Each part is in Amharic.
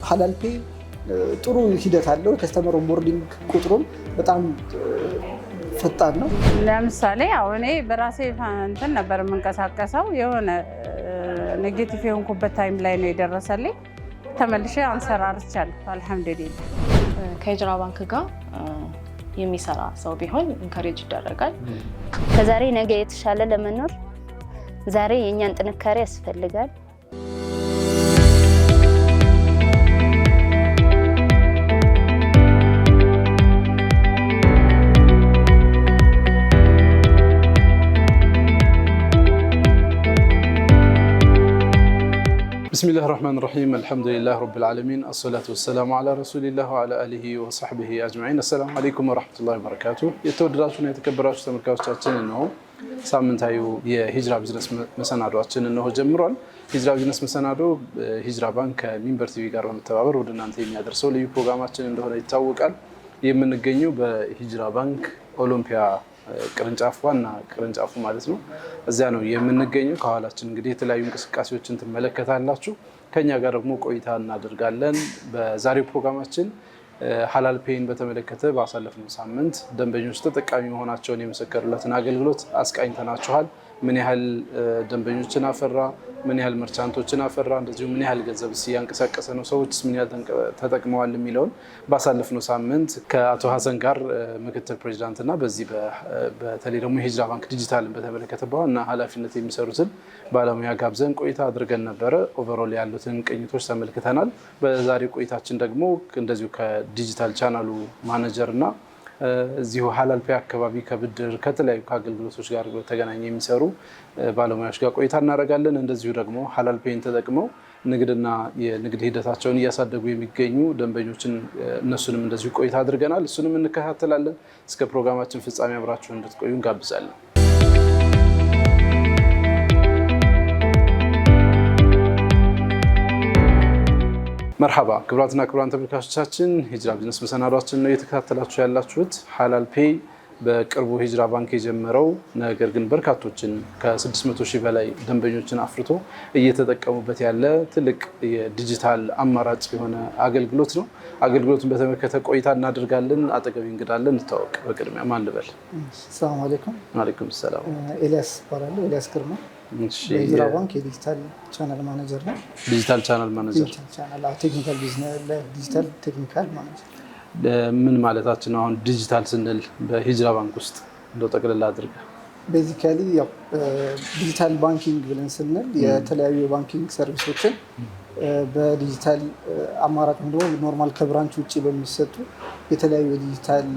ሀላል ፔይ ጥሩ ሂደት አለው። ከስተመር ኦንቦርዲንግ ቁጥሩም በጣም ፈጣን ነው። ለምሳሌ አሁን እኔ በራሴ እንትን ነበር የምንቀሳቀሰው የሆነ ኔጌቲቭ የሆንኩበት ታይም ላይ ነው የደረሰልኝ። ተመልሼ አንሰራርቻለሁ አልሐምዱሊላህ። ከሂጅራ ባንክ ጋር የሚሰራ ሰው ቢሆን ኢንካሬጅ ይደረጋል። ከዛሬ ነገ የተሻለ ለመኖር ዛሬ የኛን ጥንካሬ ያስፈልጋል። بسم الله الرحمن الرحيم الحمد لله رب العالمين الصلاة والسلام على رسول الله وعلى آله وصحبه أجمعين السلام عليكم ورحمة الله وبركاته የተወደዳችሁና የተከበራችሁ ተመልካቾቻችን ነው ሳምንታዊ የሂጅራ ቢዝነስ መሰናዶአችን ነው ጀምሯል። ሂጅራ ቢዝነስ መሰናዶ ሂጅራ ባንክ ከሚንበር ቲቪ ጋር በመተባበር ወደ እናንተ የሚያደርሰው ልዩ ፕሮግራማችን እንደሆነ ይታወቃል። የምንገኘው በሂጅራ ባንክ ኦሎምፒያ ቅርንጫፍ ዋና ቅርንጫፉ ማለት ነው። እዚያ ነው የምንገኘው። ከኋላችን እንግዲህ የተለያዩ እንቅስቃሴዎችን ትመለከታላችሁ። ከኛ ጋር ደግሞ ቆይታ እናደርጋለን። በዛሬው ፕሮግራማችን ሀላል ፔይን በተመለከተ ባሳለፍነው ሳምንት ደንበኞች ተጠቃሚ መሆናቸውን የመሰከሩለትን አገልግሎት አስቃኝተናችኋል። ምን ያህል ደንበኞችን አፈራ፣ ምን ያህል መርቻንቶችን አፈራ፣ እንደዚሁም ምን ያህል ገንዘብ እያንቀሳቀሰ ነው፣ ሰዎችስ ምን ያህል ተጠቅመዋል የሚለውን ባሳለፍነው ሳምንት ከአቶ ሀሰን ጋር ምክትል ፕሬዚዳንትና በዚህ በተለይ ደግሞ የሂጅራ ባንክ ዲጂታልን በተመለከተ በዋና ኃላፊነት የሚሰሩትን ባለሙያ ጋብዘን ቆይታ አድርገን ነበረ። ኦቨርኦል ያሉትን ቅኝቶች ተመልክተናል። በዛሬ ቆይታችን ደግሞ እንደዚሁ ከዲጂታል ቻናሉ ማኔጀር እና እዚሁ ሀላል ፔይ አካባቢ ከብድር ከተለያዩ ከአገልግሎቶች ጋር በተገናኘ የሚሰሩ ባለሙያዎች ጋር ቆይታ እናደርጋለን። እንደዚሁ ደግሞ ሀላል ፔይን ተጠቅመው ንግድና የንግድ ሂደታቸውን እያሳደጉ የሚገኙ ደንበኞችን እነሱንም እንደዚሁ ቆይታ አድርገናል። እሱንም እንከታተላለን። እስከ ፕሮግራማችን ፍጻሜ አብራችሁን እንድትቆዩ እንጋብዛለን። መርሐባ ክቡራትና ክቡራን ተመልካቾቻችን ሂጅራ ቢዝነስ መሰናዷችን ነው እየተከታተላችሁ ያላችሁት። ሀላል ፔይ በቅርቡ ሂጅራ ባንክ የጀመረው ነገር ግን በርካቶችን ከ600 ሺህ በላይ ደንበኞችን አፍርቶ እየተጠቀሙበት ያለ ትልቅ የዲጂታል አማራጭ የሆነ አገልግሎት ነው። አገልግሎቱን በተመለከተ ቆይታ እናደርጋለን። አጠገቢ እንግዳለን፣ እንታወቅ። በቅድሚያ ማን ልበል? ሰላም አለይኩም። ወአለይኩም ሰላም። ኤልያስ እባላለሁ። ኤልያስ ግርማ የሂጅራ ባንክ የዲጂታል ቻናል ማኔጀር ነው። ዲጂታል ቻናል ማኔጀር፣ ቴክኒካል ቢዝነስ ዲጂታል ቴክኒካል ማኔጀር ምን ማለታችን ነው? አሁን ዲጂታል ስንል በሂጅራ ባንክ ውስጥ እንደው ጠቅልላ አድርገ ቤዚካሊ ያው ዲጂታል ባንኪንግ ብለን ስንል የተለያዩ የባንኪንግ ሰርቪሶችን በዲጂታል አማራጭ ደግሞ ኖርማል ከብራንች ውጭ በሚሰጡ የተለያዩ የዲጂታል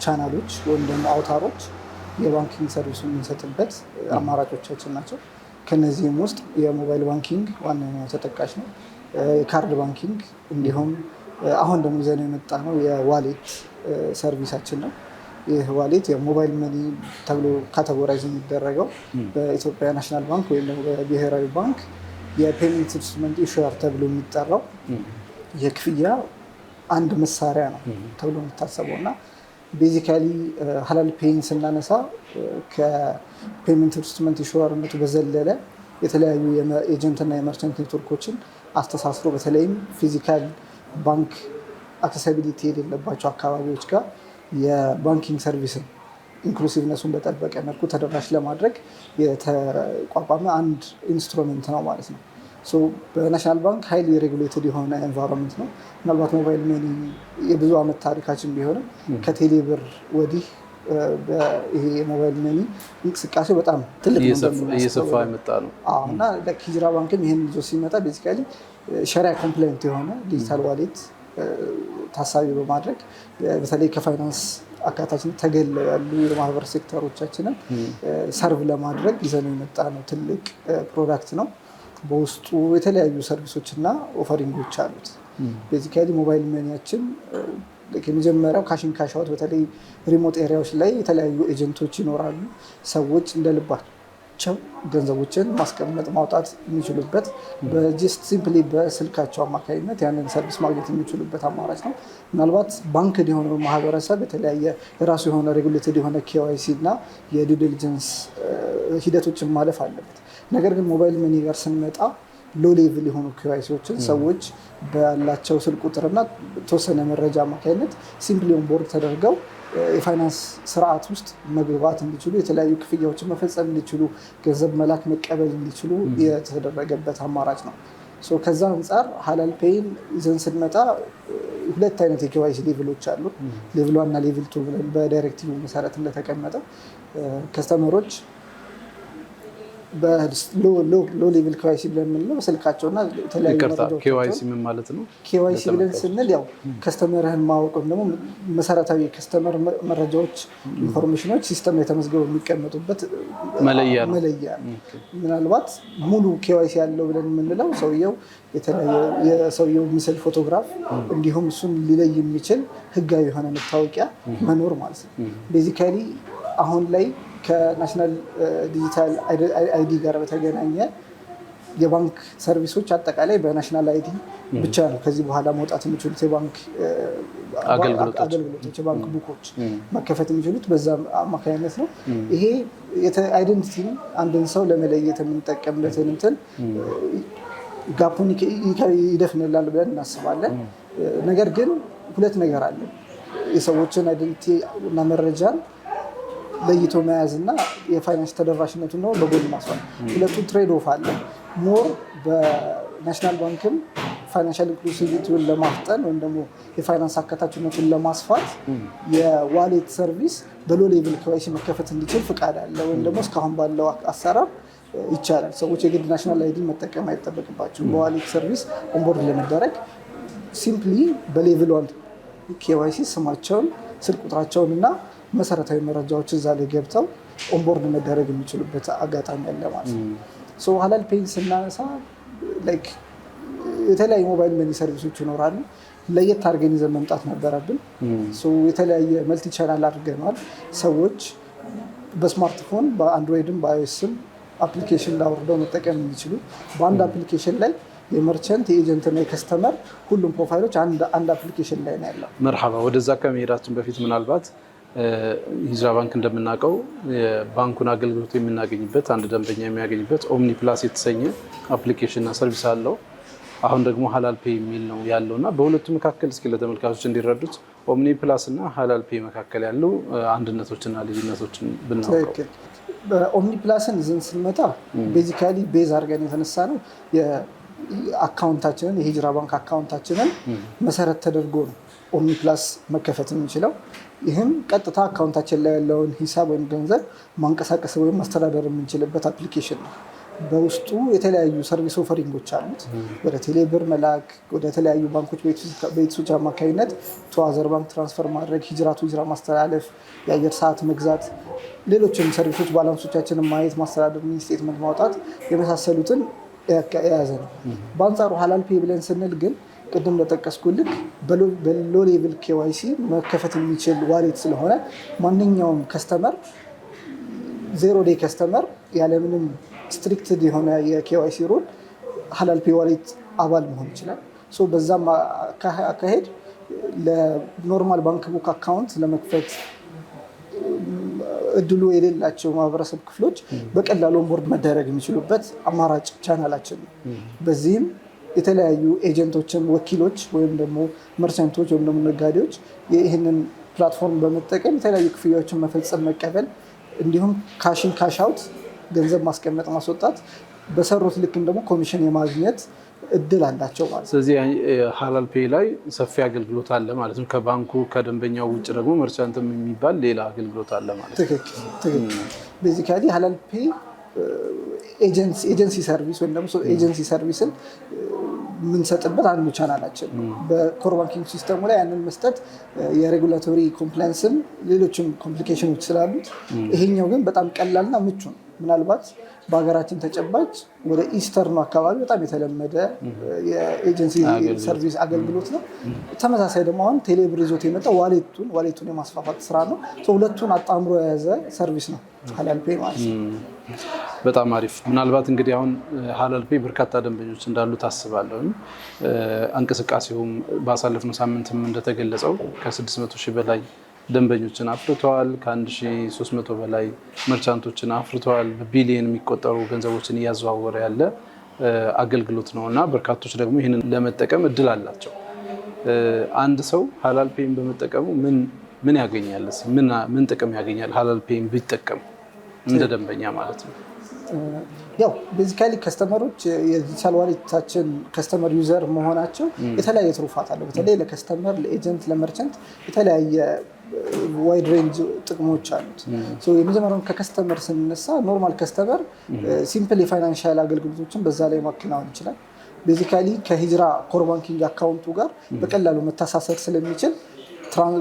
ቻናሎች ወይም ደግሞ አውታሮች የባንኪንግ ሰርቪሱን የምንሰጥበት አማራጮቻችን ናቸው። ከነዚህም ውስጥ የሞባይል ባንኪንግ ዋነኛው ተጠቃሽ ነው። የካርድ ባንኪንግ እንዲሁም አሁን ደግሞ ይዘን የመጣ ነው የዋሌት ሰርቪሳችን ነው። ይህ ዋሌት የሞባይል መኒ ተብሎ ካቴጎራይዝ የሚደረገው በኢትዮጵያ ናሽናል ባንክ ወይም ደግሞ በብሔራዊ ባንክ የፔመንት ኢንስትሩመንት ኢሹር ተብሎ የሚጠራው የክፍያ አንድ መሳሪያ ነው ተብሎ የሚታሰበው እና ቤዚካሊ ሀላል ፔይን ስናነሳ ከፔመንት ኢንስትሩመንት ኢሹርነቱ በዘለለ የተለያዩ የኤጀንትና የመርቸንት ኔትወርኮችን አስተሳስሮ በተለይም ፊዚካል ባንክ አክሰሲቢሊቲ የሌለባቸው አካባቢዎች ጋር የባንኪንግ ሰርቪስን ኢንክሉሲቭነሱን በጠበቀ መልኩ ተደራሽ ለማድረግ የተቋቋመ አንድ ኢንስትሩመንት ነው ማለት ነው። በናሽናል ባንክ ሃይሊ ሬጉሌትድ የሆነ ኤንቫይሮንመንት ነው። ምናልባት ሞባይል መኒ የብዙ ዓመት ታሪካችን ቢሆንም ከቴሌ ብር ወዲህ ይሄ የሞባይል መኒ እንቅስቃሴ በጣም ትልቅ እየሰፋ የመጣ ነው እና ሂጅራ ባንክም ይህን ይዞ ሲመጣ ቤዚካሊ ሸሪያ ኮምፕላይንት የሆነ ዲጂታል ዋሌት ታሳቢ በማድረግ በተለይ ከፋይናንስ አካታችነት ተገለው ያሉ የማህበር ሴክተሮቻችንን ሰርቭ ለማድረግ ይዘን የመጣ ነው ትልቅ ፕሮዳክት ነው። በውስጡ የተለያዩ ሰርቪሶች እና ኦፈሪንጎች አሉት። ቤዚካሊ ሞባይል መኒያችን የመጀመሪያው ካሽን ካሽ አውት፣ በተለይ ሪሞት ኤሪያዎች ላይ የተለያዩ ኤጀንቶች ይኖራሉ። ሰዎች እንደልባቸው ገንዘቦችን ማስቀመጥ ማውጣት የሚችሉበት በጀስት ሲምፕሊ በስልካቸው አማካኝነት ያንን ሰርቪስ ማግኘት የሚችሉበት አማራጭ ነው። ምናልባት ባንክ የሆነው ማህበረሰብ የተለያየ የራሱ የሆነ ሬጉሌትድ የሆነ KYC እና የዲው ዲሊጀንስ ሂደቶችን ማለፍ አለበት። ነገር ግን ሞባይል መኒ ጋር ስንመጣ ሎ ሌቭል የሆኑ ኬዋይሲዎችን ሰዎች ባላቸው ስልክ ቁጥርና ተወሰነ መረጃ አማካኝነት ሲምፕሊ ኦንቦርድ ተደርገው የፋይናንስ ስርዓት ውስጥ መግባት እንዲችሉ የተለያዩ ክፍያዎችን መፈጸም እንዲችሉ ገንዘብ መላክ መቀበል እንዲችሉ የተደረገበት አማራጭ ነው። ከዛ አንጻር ሀላል ፔይን ይዘን ስንመጣ ሁለት አይነት የኬዋይሲ ሌቭሎች አሉ። ሌቭል 1 እና ሌቭል 2 ብለን በዳይሬክቲቭ መሰረት እንደተቀመጠው ከስተመሮች ሎ ሌቭል ኬዋይሲ ብለን የምንለው ስልካቸውና የተለያዩ ኬዋይሲ ምን ማለት ነው? ኬዋይሲ ብለን ስንል ያው ከስተመርህን ማወቅ ወይም ደግሞ መሰረታዊ የከስተመር መረጃዎች ኢንፎርሜሽኖች ሲስተም ላይ ተመዝግበው የሚቀመጡበት መለያ ነው። ምናልባት ሙሉ ኬዋይሲ ያለው ብለን የምንለው የሰውየው ምስል፣ ፎቶግራፍ እንዲሁም እሱን ሊለይ የሚችል ህጋዊ የሆነ መታወቂያ መኖር ማለት ነው። ቤዚካሊ አሁን ላይ ከናሽናል ዲጂታል አይዲ ጋር በተገናኘ የባንክ ሰርቪሶች አጠቃላይ በናሽናል አይዲ ብቻ ነው ከዚህ በኋላ መውጣት የሚችሉት። የባንክ አገልግሎቶች የባንክ ቡኮች መከፈት የሚችሉት በዛ አማካኝነት ነው። ይሄ አይደንቲቲን አንድን ሰው ለመለየት የምንጠቀምበትን እንትን ጋፑን ይደፍንላል ብለን እናስባለን። ነገር ግን ሁለት ነገር አለ። የሰዎችን አይደንቲቲ እና መረጃን ለይቶ መያዝ እና የፋይናንስ ተደራሽነቱን ነው በጎን ማስፋት። ሁለቱ ትሬድ ኦፍ አለ። ሞር በናሽናል ባንክም ፋይናንሻል ኢንክሉሲቪቲውን ለማፍጠን ወይም ደግሞ የፋይናንስ አካታችነቱን ለማስፋት የዋሌት ሰርቪስ በሎ ሌቭል ኬዋይሲ መከፈት እንዲችል ፍቃድ አለ። ወይም ደግሞ እስካሁን ባለው አሰራር ይቻላል። ሰዎች የግድ ናሽናል አይዲ መጠቀም አይጠበቅባቸውም። በዋሌት ሰርቪስ ኦንቦርድ ለመደረግ ሲምፕሊ በሌቭል 1 ኬዋይሲ ስማቸውን፣ ስልክ ቁጥራቸውን እና መሰረታዊ መረጃዎች እዛ ላይ ገብተው ኦንቦርድ መደረግ የሚችሉበት አጋጣሚ አለ ማለት ነው። ሀላል ፔይን ስናነሳ የተለያዩ ሞባይል መኒ ሰርቪሶች ይኖራሉ። ለየት አድርገን ይዘን መምጣት ነበረብን። የተለያየ መልቲ ቻናል አድርገናል። ሰዎች በስማርትፎን በአንድሮይድም በአይኦኤስም አፕሊኬሽን ላውርደው መጠቀም የሚችሉ በአንድ አፕሊኬሽን ላይ የመርቸንት የኤጀንትና የከስተመር ሁሉም ፕሮፋይሎች አንድ አፕሊኬሽን ላይ ነው ያለው። መርሐባ። ወደዛ ከመሄዳችን በፊት ምናልባት ሂጅራ ባንክ እንደምናውቀው የባንኩን አገልግሎት የምናገኝበት አንድ ደንበኛ የሚያገኝበት ኦምኒ ፕላስ የተሰኘ አፕሊኬሽንና ሰርቪስ አለው። አሁን ደግሞ ሀላል ፔይ የሚል ነው ያለው እና በሁለቱ መካከል እስኪ ለተመልካቾች እንዲረዱት ኦምኒ ፕላስ እና ሀላል ፔይ መካከል ያሉ አንድነቶችና ልዩነቶችን ብናውቀው። በኦምኒ ፕላስን ይዘን ስንመጣ ቤዚካሊ ቤዝ አድርገን የተነሳ ነው አካውንታችንን የሂጅራ ባንክ አካውንታችንን መሰረት ተደርጎ ነው ኦምኒ ፕላስ መከፈት የሚችለው። ይህም ቀጥታ አካውንታችን ላይ ያለውን ሂሳብ ወይም ገንዘብ ማንቀሳቀስ ወይም ማስተዳደር የምንችልበት አፕሊኬሽን ነው። በውስጡ የተለያዩ ሰርቪስ ኦፈሪንጎች አሉት። ወደ ቴሌብር መላክ፣ ወደ ተለያዩ ባንኮች በቤተሰቦች አማካኝነት ተዋዘር ባንክ ትራንስፈር ማድረግ፣ ሂጅራ ማስተላለፍ፣ የአየር ሰዓት መግዛት፣ ሌሎችም ሰርቪሶች ባላንሶቻችንን ማየት፣ ማስተዳደር፣ ሚኒ ስቴትመንት ማውጣት የመሳሰሉትን የያዘ ነው። በአንጻሩ ሀላል ፔይ ብለን ስንል ግን ቅድም እንደጠቀስኩልክ በሎ ሌቭል ኬዋይሲ መከፈት የሚችል ዋሌት ስለሆነ ማንኛውም ከስተመር ዜሮ ዴይ ከስተመር ያለምንም ስትሪክትድ የሆነ የኬዋይሲ ሩል ሀላል ፔይ ዋሌት አባል መሆን ይችላል። በዛም አካሄድ ለኖርማል ባንክ ቡክ አካውንት ለመክፈት እድሉ የሌላቸው ማህበረሰብ ክፍሎች በቀላሉ ኦንቦርድ መደረግ የሚችሉበት አማራጭ ቻናላችን ነው። በዚህም የተለያዩ ኤጀንቶችን፣ ወኪሎች ወይም ደግሞ መርቸንቶች ወይም ደግሞ ነጋዴዎች ይህንን ፕላትፎርም በመጠቀም የተለያዩ ክፍያዎችን መፈጸም፣ መቀበል እንዲሁም ካሽን ካሽ አውት ገንዘብ ማስቀመጥ፣ ማስወጣት በሰሩት ልክ ደግሞ ኮሚሽን የማግኘት እድል አላቸው ማለት ነው። ስለዚህ ሀላል ፔይ ላይ ሰፊ አገልግሎት አለ ማለት ነው። ከባንኩ ከደንበኛው ውጭ ደግሞ መርቻንትም የሚባል ሌላ አገልግሎት አለ ማለት ነው። ትክክል። ቤዚካሊ ሀላል ፔይ ኤጀንሲ ሰርቪስ ወይም ደግሞ ኤጀንሲ ሰርቪስን የምንሰጥበት አንዱ ቻናላችን ነው። በኮር ባንኪንግ ሲስተሙ ላይ ያንን መስጠት የሬጉላቶሪ ኮምፕላንስም ሌሎችም ኮምፕሊኬሽኖች ስላሉት፣ ይሄኛው ግን በጣም ቀላልና ምቹ ነው። ምናልባት በሀገራችን ተጨባጭ ወደ ኢስተርኑ አካባቢ በጣም የተለመደ የኤጀንሲ ሰርቪስ አገልግሎት ነው። ተመሳሳይ ደግሞ አሁን ቴሌብር ይዞት የመጣው ዋሌቱን የማስፋፋት ስራ ነው። ሁለቱን አጣምሮ የያዘ ሰርቪስ ነው ሀላል ፔይ ማለት ነው። በጣም አሪፍ። ምናልባት እንግዲህ አሁን ሀላል ፔይ በርካታ ደንበኞች እንዳሉ ታስባለሁ። እንቅስቃሴውም ባሳለፍነው ሳምንትም እንደተገለጸው ከ600 ሺህ በላይ ደንበኞችን አፍርተዋል። ከ1300 በላይ መርቻንቶችን አፍርተዋል። በቢሊየን የሚቆጠሩ ገንዘቦችን እያዘዋወረ ያለ አገልግሎት ነው እና በርካቶች ደግሞ ይህንን ለመጠቀም እድል አላቸው። አንድ ሰው ሀላል ፔይን በመጠቀሙ ምን ያገኛል? ምን ጥቅም ያገኛል ሀላል ፔይን ቢጠቀም እንደ ደንበኛ ማለት ነው? ያው ቤዚካሊ ከስተመሮች የዲጂታል ዋሌታችን ከስተመር ዩዘር መሆናቸው የተለያየ ትሩፋት አለው። በተለይ ለከስተመር፣ ለኤጀንት፣ ለመርቸንት የተለያየ ዋይድ ሬንጅ ጥቅሞች አሉት። የመጀመሪያውን ከከስተመር ስንነሳ ኖርማል ከስተመር ሲምፕል የፋይናንሻል አገልግሎቶችን በዛ ላይ ማከናወን ይችላል። ቤዚካሊ ከሂጅራ ኮር ባንኪንግ አካውንቱ ጋር በቀላሉ መታሳሰር ስለሚችል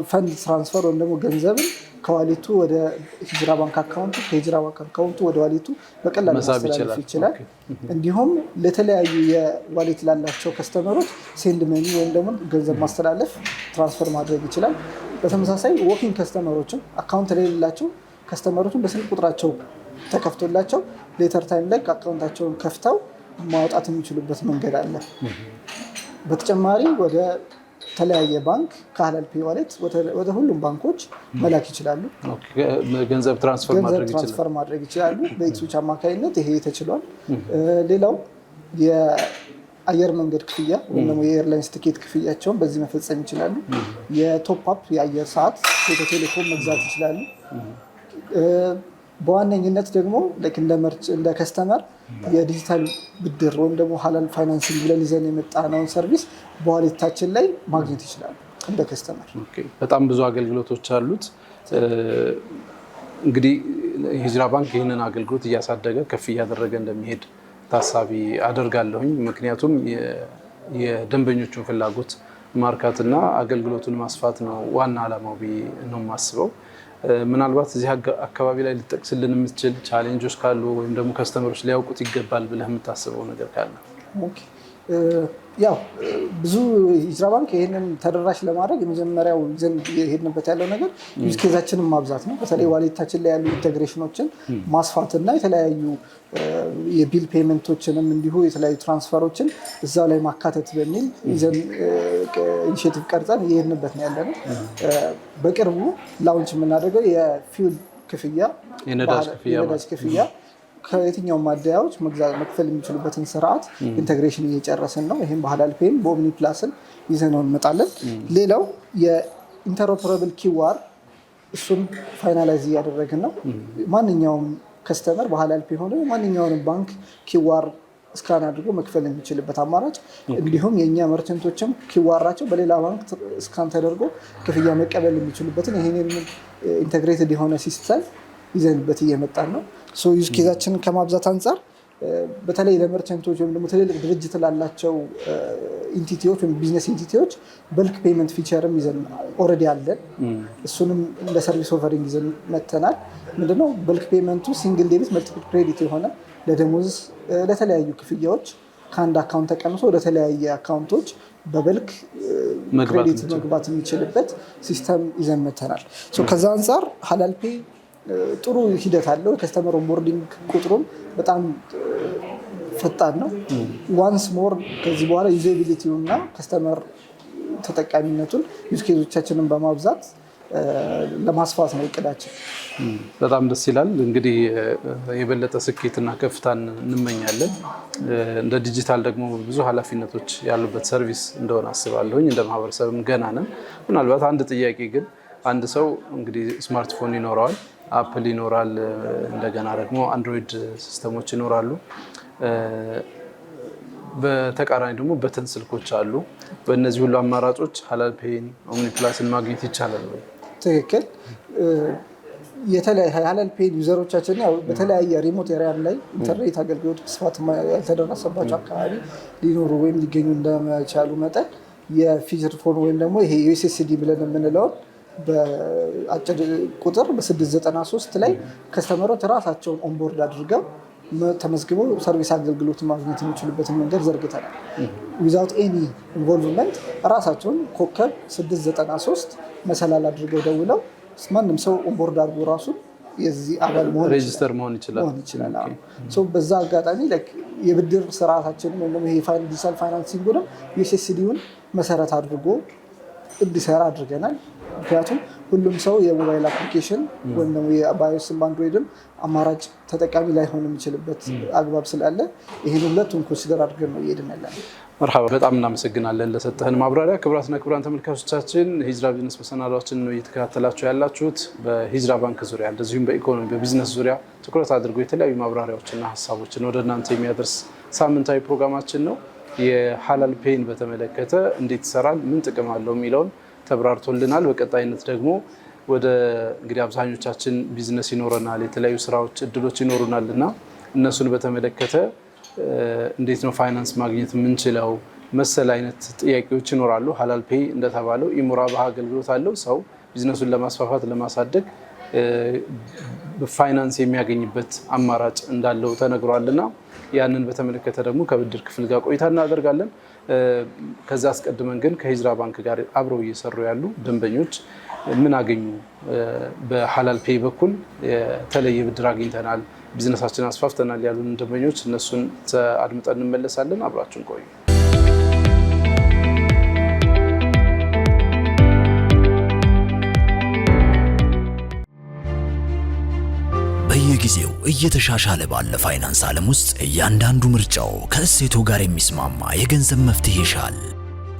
ፈንድ ትራንስፈር ወይም ደግሞ ገንዘብን ከዋሌቱ ወደ ሂጅራ ባንክ አካውንቱ ከሂጅራ ባንክ አካውንቱ ወደ ዋሌቱ በቀላሉ ማስተላለፍ ይችላል። እንዲሁም ለተለያዩ የዋሌት ላላቸው ከስተመሮች ሴንድ መኒ ወይም ደግሞ ገንዘብ ማስተላለፍ ትራንስፈር ማድረግ ይችላል። በተመሳሳይ ወኪንግ ከስተመሮችም አካውንት ላይ የሌላቸው ከስተመሮችን በስልክ ቁጥራቸው ተከፍቶላቸው ሌተር ታይም ላይ አካውንታቸውን ከፍተው ማውጣት የሚችሉበት መንገድ አለ። በተጨማሪ ወደ ተለያየ ባንክ ከሀላል ፔይ ዋሌት ወደ ሁሉም ባንኮች መላክ ይችላሉ። ገንዘብ ትራንስፈር ማድረግ ይችላሉ። በኤክስዊች አማካኝነት ይሄ ተችሏል። ሌላው የአየር መንገድ ክፍያ ወይም ደግሞ የኤርላይንስ ትኬት ክፍያቸውን በዚህ መፈጸም ይችላሉ። የቶፕ አፕ የአየር ሰዓት ኢትዮ ቴሌኮም መግዛት ይችላሉ። በዋነኝነት ደግሞ እንደ ከስተመር የዲጂታል ብድር ወይም ደግሞ ሀላል ፋይናንሲንግ ብለን ይዘን የመጣነውን ሰርቪስ በዋሌታችን ላይ ማግኘት ይችላሉ እንደ ከስተመር። በጣም ብዙ አገልግሎቶች አሉት። እንግዲህ ሂጅራ ባንክ ይህንን አገልግሎት እያሳደገ ከፍ እያደረገ እንደሚሄድ ታሳቢ አደርጋለሁኝ። ምክንያቱም የደንበኞቹን ፍላጎት ማርካትና አገልግሎቱን ማስፋት ነው ዋና ዓላማው ነው የማስበው። ምናልባት እዚህ አካባቢ ላይ ልጠቅስልን የምትችል ቻሌንጆች ካሉ ወይም ደግሞ ከስተመሮች ሊያውቁት ይገባል ብለህ የምታስበው ነገር ካለ? ያው ብዙ ሂጅራ ባንክ ይህንን ተደራሽ ለማድረግ የመጀመሪያው ይዘን የሄድንበት ያለው ነገር ዩዝ ኬዛችንን ማብዛት ነው። በተለይ ዋሌታችን ላይ ያሉ ኢንቴግሬሽኖችን ማስፋትና የተለያዩ የቢል ፔመንቶችንም እንዲሁ የተለያዩ ትራንስፈሮችን እዛው ላይ ማካተት በሚል ይዘን ኢኒሼቲቭ ቀርጸን እየሄድንበት ነው ያለነው። በቅርቡ ላውንች የምናደርገው የፊውል ክፍያ፣ የነዳጅ ክፍያ ከየትኛውም ማደያዎች መክፈል የሚችሉበትን ስርዓት ኢንቴግሬሽን እየጨረስን ነው። ይህም በሀላል ፔይም በኦምኒ ፕላስን ይዘነው እንመጣለን። ሌላው የኢንተርኦፐራብል ኪዋር እሱን ፋይናላይዝ እያደረግን ነው። ማንኛውም ከስተመር በሀላል ፔይ ሆነ ማንኛውንም ባንክ ኪዋር እስካን አድርጎ መክፈል የሚችልበት አማራጭ፣ እንዲሁም የእኛ መርቸንቶችም ኪዋራቸው በሌላ ባንክ እስካን ተደርጎ ክፍያ መቀበል የሚችሉበትን ይህንን ኢንቴግሬትድ የሆነ ሲስተም ይዘንበት እየመጣን ነው። ዩዝ ኬዛችንን ከማብዛት አንጻር በተለይ ለመርቸንቶች ወይም ደግሞ ትልልቅ ድርጅት ላላቸው ኢንቲቲዎች ወይም ቢዝነስ ኢንቲቲዎች በልክ ፔመንት ፊቸርም ይዘን ኦልሬዲ አለን። እሱንም እንደ ሰርቪስ ኦፈሪንግ ይዘን መተናል። ምንድነው በልክ ፔመንቱ ሲንግል ዴቢት መልቲፕል ክሬዲት የሆነ ለደሞዝ ለተለያዩ ክፍያዎች ከአንድ አካውንት ተቀንሶ ወደ ተለያየ አካውንቶች በበልክ ክሬዲት መግባት የሚችልበት ሲስተም ይዘን መተናል። ከዛ አንጻር ሀላል ፔይ ጥሩ ሂደት አለው። የከስተመር ኦንቦርዲንግ ቁጥሩም በጣም ፈጣን ነው። ዋንስ ሞር ከዚህ በኋላ ዩዛቢሊቲው እና ከስተመር ተጠቃሚነቱን ዩዝ ኬዞቻችንን በማብዛት ለማስፋት ነው እቅዳችን። በጣም ደስ ይላል። እንግዲህ የበለጠ ስኬትና ከፍታን እንመኛለን። እንደ ዲጂታል ደግሞ ብዙ ኃላፊነቶች ያሉበት ሰርቪስ እንደሆነ አስባለሁኝ። እንደ ማህበረሰብም ገና ነን። ምናልባት አንድ ጥያቄ ግን አንድ ሰው እንግዲህ ስማርትፎን ይኖረዋል፣ አፕል ይኖራል፣ እንደገና ደግሞ አንድሮይድ ሲስተሞች ይኖራሉ። በተቃራኒ ደግሞ በተን ስልኮች አሉ። በእነዚህ ሁሉ አማራጮች ሀላል ፔይን ኦምኒ ፕላስን ማግኘት ይቻላል ወይ? ትክክል። ሀላል ፔይን ዩዘሮቻችን በተለያየ ሪሞት ኤሪያም ላይ ኢንተርኔት አገልግሎት ስፋት ያልተደረሰባቸው አካባቢ ሊኖሩ ወይም ሊገኙ እንደመቻሉ መጠን የፊቸር ፎን ወይም ደግሞ ይሄ ዩኤስኤስዲ ብለን የምንለውን በአጭር ቁጥር በ693 ላይ ከስተመሮች ራሳቸውን ኦንቦርድ አድርገው ተመዝግበው ሰርቪስ አገልግሎት ማግኘት የሚችሉበትን መንገድ ዘርግተናል። ዊዛውት ኤኒ ኢንቮልቭመንት ራሳቸውን ኮከብ 693 መሰላል አድርገው ደውለው ማንም ሰው ኦንቦርድ አድርጎ ራሱ የዚህ አባል ሬጅስተር መሆን ይችላል። በዛ አጋጣሚ የብድር ስርዓታችን ወይም ዲጂታል ፋይናንሲንግ ዩኤስኤስዲውን መሰረት አድርጎ እንዲሰራ አድርገናል። ምክንያቱም ሁሉም ሰው የሞባይል አፕሊኬሽን ወይም ደግሞ የአይኦኤስም አንድሮይድም አማራጭ ተጠቃሚ ላይሆን የሚችልበት አግባብ ስላለ ይህን ሁለቱን ኮንሲደር አድርገን ነው እየሄድን ያለነው። መርሐባ፣ በጣም እናመሰግናለን ለሰጠህን ማብራሪያ። ክቡራትና ክቡራን ተመልካቾቻችን ሂጅራ ቢዝነስ መሰናዷችን ነው እየተከታተላችሁ ያላችሁት። በሂጅራ ባንክ ዙሪያ እንደዚሁም በኢኮኖሚ በቢዝነስ ዙሪያ ትኩረት አድርጎ የተለያዩ ማብራሪያዎችና ሀሳቦችን ወደ እናንተ የሚያደርስ ሳምንታዊ ፕሮግራማችን ነው። የሐላል ፔይን በተመለከተ እንዴት ይሰራል፣ ምን ጥቅም አለው የሚለውን ተብራርቶልናል። በቀጣይነት ደግሞ ወደ እንግዲህ አብዛኞቻችን ቢዝነስ ይኖረናል፣ የተለያዩ ስራዎች እድሎች ይኖሩናል እና እነሱን በተመለከተ እንዴት ነው ፋይናንስ ማግኘት የምንችለው መሰል አይነት ጥያቄዎች ይኖራሉ። ሐላል ፔይ እንደተባለው ኢሙራባህ አገልግሎት አለው። ሰው ቢዝነሱን ለማስፋፋት ለማሳደግ ፋይናንስ የሚያገኝበት አማራጭ እንዳለው ተነግሯልና ያንን በተመለከተ ደግሞ ከብድር ክፍል ጋር ቆይታ እናደርጋለን። ከዛ አስቀድመን ግን ከሂጅራ ባንክ ጋር አብረው እየሰሩ ያሉ ደንበኞች ምን አገኙ፣ በሐላል ፔይ በኩል የተለየ ብድር አግኝተናል፣ ቢዝነሳችን አስፋፍተናል ያሉን ደንበኞች እነሱን አድምጠን እንመለሳለን። አብራችሁን ቆዩ። በየጊዜው እየተሻሻለ ባለ ፋይናንስ ዓለም ውስጥ እያንዳንዱ ምርጫው ከእሴቱ ጋር የሚስማማ የገንዘብ መፍትሄ ይሻል።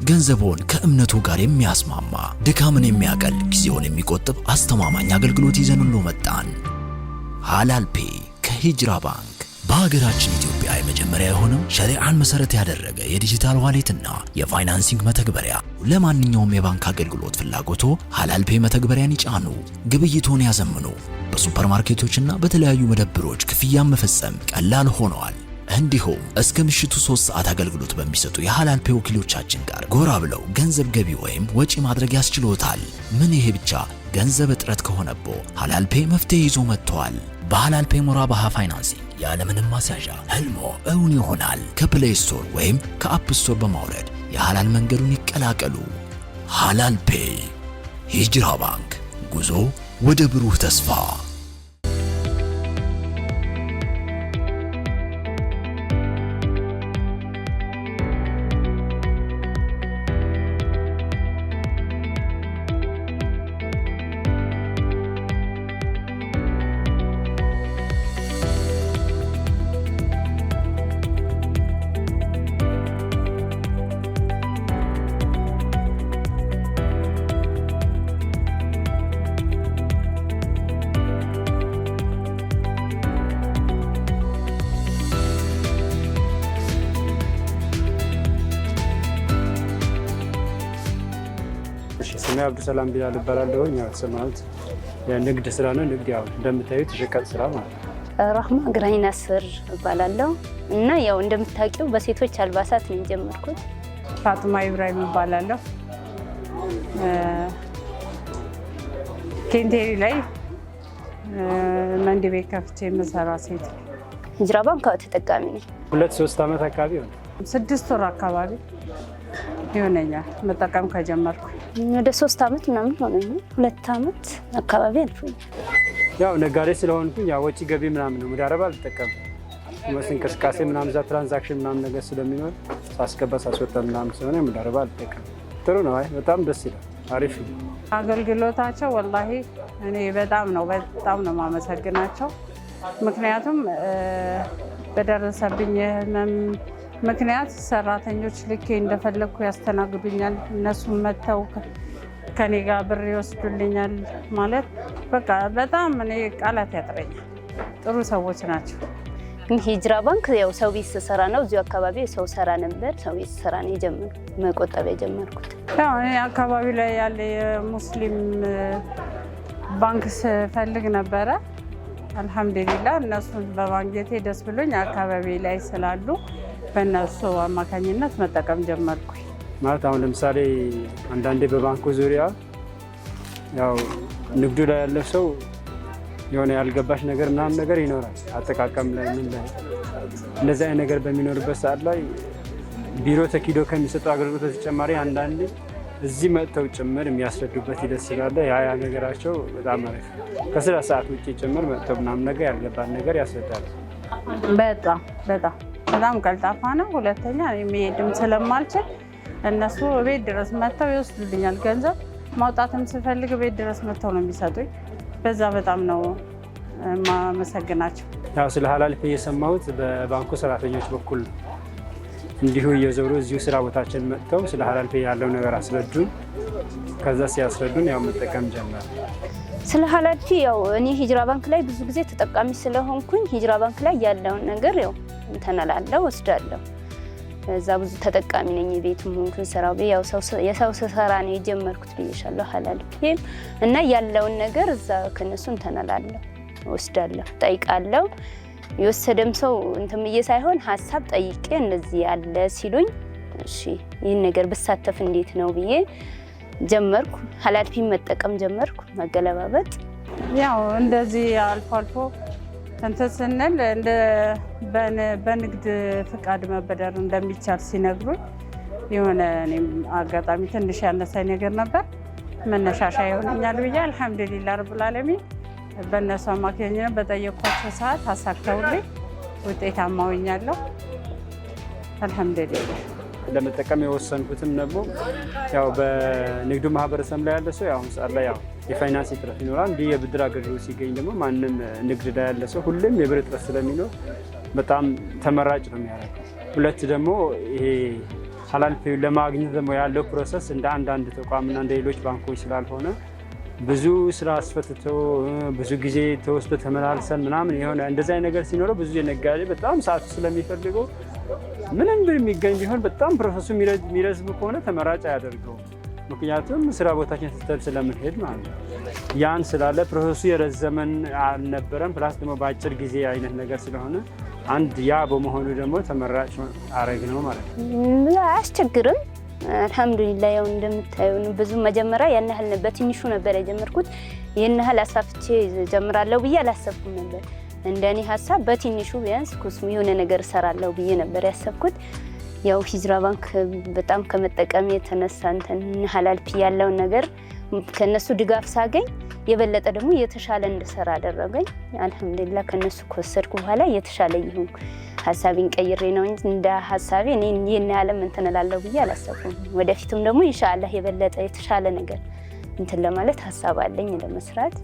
ገንዘቦን ከእምነቱ ጋር የሚያስማማ ድካምን የሚያቀል ጊዜውን የሚቆጥብ አስተማማኝ አገልግሎት ይዘንሎ መጣን። ሐላል ፔይ ከሂጅራ ባንክ በሀገራችን ኢትዮጵያ የመጀመሪያ የሆነው ሸሪዓን መሰረት ያደረገ የዲጂታል ዋሌትና የፋይናንሲንግ መተግበሪያ። ለማንኛውም የባንክ አገልግሎት ፍላጎቶ ሐላል ፔይ መተግበሪያን ይጫኑ፣ ግብይቶን ያዘምኑ። በሱፐርማርኬቶችና በተለያዩ መደብሮች ክፍያን መፈጸም ቀላል ሆነዋል። እንዲሁም እስከ ምሽቱ 3 ሰዓት አገልግሎት በሚሰጡ የሐላል ፔይ ወኪሎቻችን ጋር ጎራ ብለው ገንዘብ ገቢ ወይም ወጪ ማድረግ ያስችሎታል። ምን ይሄ ብቻ! ገንዘብ እጥረት ከሆነቦ ሐላል ፔይ መፍትሄ ይዞ መጥቷል። በሐላል ፔይ ሙራባሃ ፋይናንሲንግ ያለምንም ማስያዣ ህልሞ እውን ይሆናል። ከፕሌይ ስቶር ወይም ከአፕ ስቶር በማውረድ የሐላል መንገዱን ይቀላቀሉ። ሐላል ፔይ ሂጅራ ባንክ፣ ጉዞ ወደ ብሩህ ተስፋ። ስሜ አብዱሰላም ቢላል እባላለሁ። ያው ተሰማሁት የንግድ ስራ ነው። ንግድ ያው እንደምታዩት የሸቀጥ ስራ ማለት ነው። ራህማ ግራኝ አስር እባላለሁ እና ያው እንደምታውቂው በሴቶች አልባሳት ነው የጀመርኩት። ፋጡማ ኢብራሂም እባላለሁ። ኬንቴሪ ላይ መንዲ ቤት ከፍቼ የምሰራ ሴት። ሂጅራ ባንክ ተጠቃሚ ነኝ። 2-3 ዓመት አካባቢ ነው። 6 ወር አካባቢ ይሆነኛል መጠቀም ከጀመርኩ። ወደ 3 ዓመት ምናምን ሆነኝ። 2 ዓመት አካባቢ አልፎኛል። ያው ነጋዴ ስለሆንኩኝ ያው ወጪ ገቢ ምናምን ነው ሙዳረባ አልጠቀምም። እንቅስቃሴ ምናምን እዛ ትራንዛክሽን ምናምን ነገር ስለሚኖር ሳስገባ ሳስወጣ ምናምን ስለሆነ ሙዳረባ አልጠቀምም። ጥሩ ነው። አይ በጣም ደስ ይላል። አሪፍ ነው አገልግሎታቸው። ወላሂ እኔ በጣም ነው የማመሰግናቸው። ምክንያቱም በደረሰብኝ ህመም ምክንያት ሰራተኞች ልኬ እንደፈለግኩ ያስተናግዱኛል። እነሱም መጥተው ከኔ ጋር ብር ይወስዱልኛል። ማለት በቃ በጣም እኔ ቃላት ያጥረኛል። ጥሩ ሰዎች ናቸው። ሂጅራ ባንክ ያው ሰው ቤት ስሰራ ነው። እዚሁ አካባቢ ሰው ሰራ ነበር። ሰው ቤት ስሰራ ነው መቆጠብ የጀመርኩት። ያው እኔ አካባቢ ላይ ያለ የሙስሊም ባንክ ስፈልግ ነበረ። አልሐምዱሊላህ እነሱን በማግኘቴ ደስ ብሎኝ አካባቢ ላይ ስላሉ በእነሱ አማካኝነት መጠቀም ጀመርኩኝ። ማለት አሁን ለምሳሌ አንዳንዴ በባንኩ ዙሪያ ያው ንግዱ ላይ ያለ ሰው የሆነ ያልገባሽ ነገር ምናምን ነገር ይኖራል። አጠቃቀም ላይ ምን ላይ እንደዚህ አይነት ነገር በሚኖርበት ሰዓት ላይ ቢሮ ተኪዶ ከሚሰጡ አገልግሎት ተጨማሪ አንዳንዴ እዚህ መጥተው ጭምር የሚያስረዱበት ሂደት ስላለ ያ ነገራቸው በጣም አሪፍ ነው። ከስራ ሰዓት ውጭ ጭምር መጥተው ምናምን ነገር ያልገባን ነገር ያስረዳል። በጣም ቀልጣፋ ነው። ሁለተኛ የሚሄድም ስለማልችል እነሱ ቤት ድረስ መጥተው ይወስዱልኛል። ገንዘብ ማውጣትም ስፈልግ ቤት ድረስ መጥተው ነው የሚሰጡኝ። በዛ በጣም ነው ማመሰግናቸው። ያው ስለ ሀላል ፔይ የሰማሁት በባንኩ ሰራተኞች በኩል እንዲሁ እየዞሩ እዚሁ ስራ ቦታችን መጥተው ስለ ሀላል ፔይ ያለው ነገር አስረዱን። ከዛ ሲያስረዱን ያው መጠቀም ጀመር። ስለ ሀላል ፔይ ያው እኔ ሂጅራ ባንክ ላይ ብዙ ጊዜ ተጠቃሚ ስለሆንኩኝ ሂጅራ ባንክ ላይ ያለውን ነገር ያው እንተናላለሁ ወስዳለሁ። እዛ ብዙ ተጠቃሚ ነኝ። ቤቱም ሆንኩኝ ስራው ያው የሰው ስራ ነው የጀመርኩት ብዬሻለሁ። ሀላል ፔይ እና ያለውን ነገር እዛ ከነሱ እንተናላለሁ ወስዳለሁ፣ ጠይቃለሁ። የወሰደም ሰው እንትምዬ ሳይሆን ሀሳብ ጠይቄ እንደዚህ ያለ ሲሉኝ እሺ ይህን ነገር ብሳተፍ እንዴት ነው ብዬ ጀመርኩ። ሀላል ፔይ መጠቀም ጀመርኩ፣ መገለባበጥ። ያው እንደዚህ አልፎ አልፎ እንትን ስንል በንግድ ፍቃድ መበደር እንደሚቻል ሲነግሩኝ የሆነ እኔም አጋጣሚ ትንሽ ያነሳኝ ነገር ነበር። መነሻሻ ይሆነኛል ብዬ አልሐምዱሊላህ ረብል ዓለሚን በእነሱ አማካኝነት በጠየኳቸው ሰዓት አሳክተውልኝ ውጤታማ ሆኛለሁ። አልሐምዱሊላህ። ለመጠቀም የወሰንኩትም ደግሞ ያው በንግዱ ማህበረሰብ ላይ ያለ ሰው አሁን ሰዓት ላይ ያው የፋይናንስ እጥረት ይኖራል። እንዲህ የብድር አገልግሎት ሲገኝ ደግሞ ማንም ንግድ ላይ ያለ ሰው ሁሌም የብር እጥረት ስለሚኖር በጣም ተመራጭ ነው የሚያደርገው። ሁለት ደግሞ ይሄ ሀላል ፔይ ለማግኘት ደግሞ ያለው ፕሮሰስ እንደ አንዳንድ ተቋምና እንደ ሌሎች ባንኮች ስላልሆነ ብዙ ስራ አስፈትቶ ብዙ ጊዜ ተወስዶ ተመላልሰን ምናምን የሆነ እንደዚህ አይነት ነገር ሲኖረው ብዙ የነጋዴ በጣም ሰዓቱ ስለሚፈልገው ምንም ብር የሚገኝ ቢሆን በጣም ፕሮሰሱ የሚረዝም ከሆነ ተመራጭ አያደርገው። ምክንያቱም ስራ ቦታችን ስትል ስለምንሄድ ማለት ነው። ያን ስላለ ፕሮሰሱ የረዘመን አልነበረም። ፕላስ ደግሞ በአጭር ጊዜ አይነት ነገር ስለሆነ አንድ ያ በመሆኑ ደግሞ ተመራጭ አረግ ነው ማለት ነው። አያስቸግርም። አልሐምዱሊላህ ያው እንደምታዩ ብዙ መጀመሪያ ያን ያህል በትንሹ ነበር የጀመርኩት። ይህን ያህል አሳፍቼ ጀምራለሁ ብዬ አላሰብኩም ነበር። እንደኔ ሀሳብ በትንሹ ቢያንስ ኮስሞ የሆነ ነገር እሰራለሁ ብዬ ነበር ያሰብኩት። ያው ሂጅራ ባንክ በጣም ከመጠቀም የተነሳ እንትን ሀላል ፔይ ያለውን ነገር ከነሱ ድጋፍ ሳገኝ የበለጠ ደግሞ የተሻለ እንድሰራ አደረገኝ። አልሐምዱሊላህ ከነሱ ከወሰድኩ በኋላ የተሻለ ይሁን ሀሳቤን ቀይሬ ነው እንጂ እንደ ሀሳቤ እኔ ይሄን ያለም እንትን እላለሁ ብዬ አላሰብኩም። ወደፊትም ደግሞ ኢንሻአላህ የበለጠ የተሻለ ነገር እንትን ለማለት ሀሳብ አለኝ ለመስራት።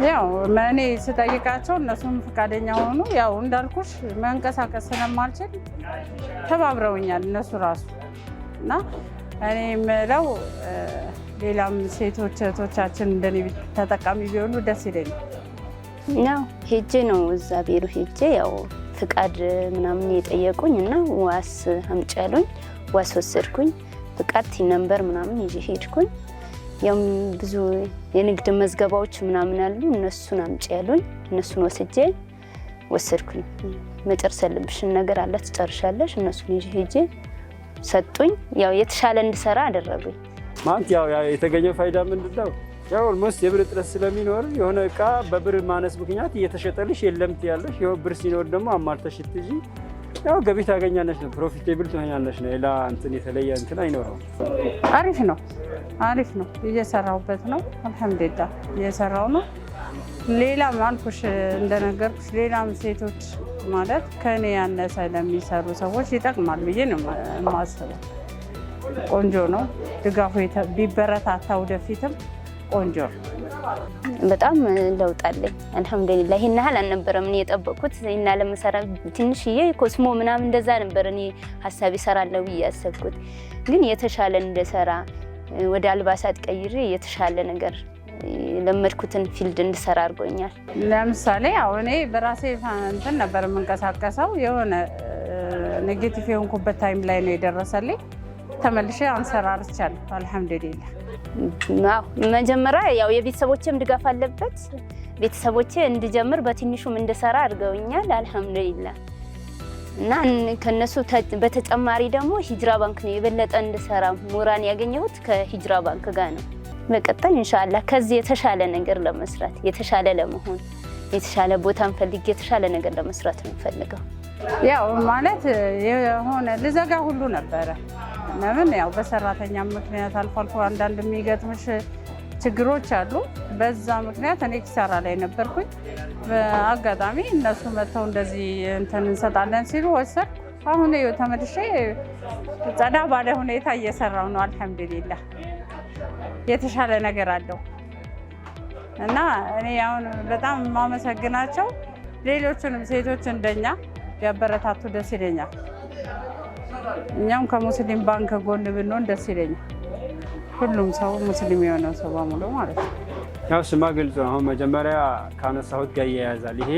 ያው እኔ ስጠይቃቸው እነሱም ፈቃደኛ ሆኑ። ያው እንዳልኩሽ መንቀሳቀስ ስለማልችል ተባብረውኛል እነሱ ራሱ እና እኔ የምለው ሌላም ሴቶች እህቶቻችን እንደኔ ተጠቃሚ ቢሆኑ ደስ ይለኛል። ያው ሄጄ ነው እዛ ቢሮ ሄጄ ያው ፍቃድ ምናምን የጠየቁኝ እና ዋስ አምጪ ያሉኝ። ዋስ ወሰድኩኝ። ፍቃድ ቲን ነምበር ምናምን ይዤ ሄድኩኝ። ያው ብዙ የንግድ መዝገባዎች ምናምን አሉ እነሱን አምጪ ያሉኝ። እነሱን ወሰድኩኝ። መጨረስ ያለብሽን ነገር አለ ትጨርሻለሽ። እነሱን ይዤ ሄጄ ሰጡኝ። ያው የተሻለ እንድሰራ አደረጉኝ። ማለት ያው የተገኘው ፋይዳ ምንድነው? ያው ኦልሞስት የብር እጥረት ስለሚኖር የሆነ እቃ በብር ማነስ ምክንያት እየተሸጠልሽ የለም ትያለሽ። ያው ብር ሲኖር ደግሞ አማርተሽ ትጂ ያው ገቢ ታገኛለሽ ነው፣ ፕሮፊቴብል ትሆኛለሽ ነው። ሌላ እንትን የተለየ እንትን አይኖረውም። አሪፍ ነው። እየሰራሁበት ነው። አልሐምዱሊላህ እየሰራሁ ነው። ሌላም አልኩሽ እንደነገርኩሽ ሌላም ሴቶች ማለት ከኔ ያነሰ ለሚሰሩ ሰዎች ይጠቅማል ብዬ ነው የማስበው። ቆንጆ ነው። ድጋፉ ቢበረታታ ወደፊትም ቆንጆ በጣም ለውጥ አለኝ። አልሐምዱሊላህ ይሄን ያህል አልነበረም እኔ የጠበቅኩት። እና ለምሰራ ትንሽዬ ኮስሞ ምናምን እንደዛ ነበር እኔ ሀሳብ ይሰራለሁ ብዬ ያሰብኩት። ግን የተሻለ እንደሰራ ወደ አልባሳት ቀይሬ የተሻለ ነገር ለመድኩትን ፊልድ እንድሰራ አድርጎኛል። ለምሳሌ አሁን እኔ በራሴ እንትን ነበር የምንቀሳቀሰው። የሆነ ኔጌቲቭ የሆንኩበት ታይም ላይ ነው የደረሰልኝ። ተመልሼ አንሰራርቻለሁ አልሐምዱሊላህ። መጀመሪያ ያው የቤተሰቦቼም ድጋፍ አለበት። ቤተሰቦቼ እንድጀምር በትንሹም እንድሰራ አድርገውኛል አልሐምዱሊላህ። እና ከነሱ በተጨማሪ ደግሞ ሂጅራ ባንክ ነው የበለጠ እንድሰራ ሞራን ያገኘሁት ከሂጅራ ባንክ ጋር ነው። በቀጣይ ኢንሻአላህ ከዚህ የተሻለ ነገር ለመስራት የተሻለ ለመሆን የተሻለ ቦታን ፈልጌ የተሻለ ነገር ለመስራት ነው ፈልገው። ያው ማለት የሆነ ልዘጋ ሁሉ ነበረ። ለምን ያው በሰራተኛ ምክንያት አልፎ አልፎ አንዳንድ የሚገጥምሽ ችግሮች አሉ። በዛ ምክንያት እኔ ኪሳራ ላይ ነበርኩኝ። በአጋጣሚ እነሱ መጥተው እንደዚህ እንትን እንሰጣለን ሲሉ ወሰድኩ። አሁን ይኸው ተመልሼ ጸዳ ባለ ሁኔታ እየሰራው ነው። አልሐምዱሊላህ የተሻለ ነገር አለው እና እኔ አሁን በጣም የማመሰግናቸው ሌሎችንም ሴቶች እንደኛ ቢያበረታቱ ደስ ይለኛል። እኛም ከሙስሊም ባንክ ጎን ብንሆን ደስ ይለኛል። ሁሉም ሰው ሙስሊም የሆነው ሰው በሙሉ ማለት ነው። ያው ስማ ግልጽ ነው። አሁን መጀመሪያ ካነሳሁት ጋር ይያያዛል። ይሄ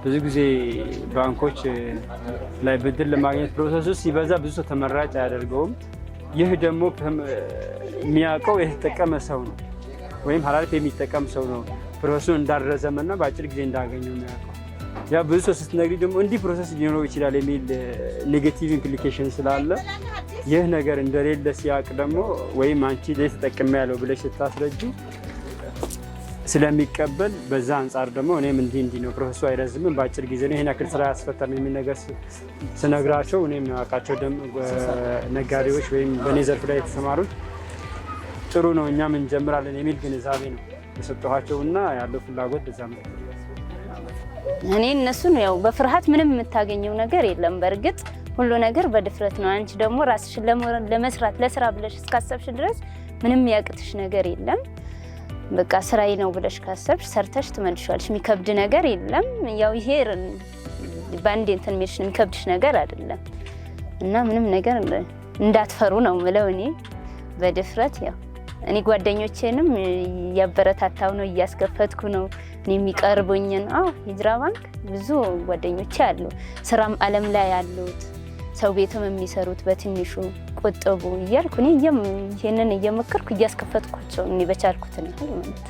ብዙ ጊዜ ባንኮች ላይ ብድር ለማግኘት ፕሮሰሱ ሲበዛ ብዙ ሰው ተመራጭ አያደርገውም። ይህ ደግሞ የሚያውቀው የተጠቀመ ሰው ነው ወይም ሀላፊ የሚጠቀም ሰው ነው ፕሮሰሱን እንዳረዘመና በአጭር ጊዜ እንዳገኘው የሚያውቀው። ያ ብዙ ሰው ስትነግሪ ደግሞ እንዲህ ፕሮሰስ ሊኖረው ይችላል የሚል ኔጌቲቭ ኢምፕሊኬሽን ስላለ ይህ ነገር እንደሌለ ሲያውቅ ደግሞ ወይም አንቺ ላይ ተጠቅሜ ያለው ብለሽ ስታስረጁ ስለሚቀበል በዛ አንጻር ደግሞ እኔም እንዲህ ነው ፕሮሰሱ አይረዝምም በአጭር ጊዜ ነው ይሄን ያክል ስራ ያስፈታም የሚል ነገር ስነግራቸው እኔም ያውቃቸው ነጋዴዎች ወይም በእኔ ዘርፍ ላይ የተሰማሩት ጥሩ ነው እኛም እንጀምራለን የሚል ግንዛቤ ነው የሰጠኋቸው እና ያለው ፍላጎት በዛ ነው። እኔ እነሱን ያው በፍርሃት ምንም የምታገኘው ነገር የለም። በእርግጥ ሁሉ ነገር በድፍረት ነው። አንቺ ደግሞ ራስሽን ለመስራት ለስራ ብለሽ እስካሰብሽ ድረስ ምንም ያቅትሽ ነገር የለም። በቃ ስራዬ ነው ብለሽ ካሰብሽ ሰርተሽ ትመልሻለሽ። የሚከብድ ነገር የለም። ያው ይሄ ባንዴ እንትን የሚልሽ የሚከብድሽ ነገር አይደለም እና ምንም ነገር እንዳትፈሩ ነው የምለው እኔ በድፍረት ያው እኔ ጓደኞቼንም እያበረታታው ነው እያስከፈትኩ ነው እኔ የሚቀርቡኝን። ሂጅራ ባንክ ብዙ ጓደኞቼ አሉ ስራም አለም ላይ ያሉት ሰው ቤትም የሚሰሩት በትንሹ ቁጥቡ እያልኩ እኔ ይሄንን እየመከርኩ እያስከፈትኳቸው እኔ በቻልኩት ነው ማለት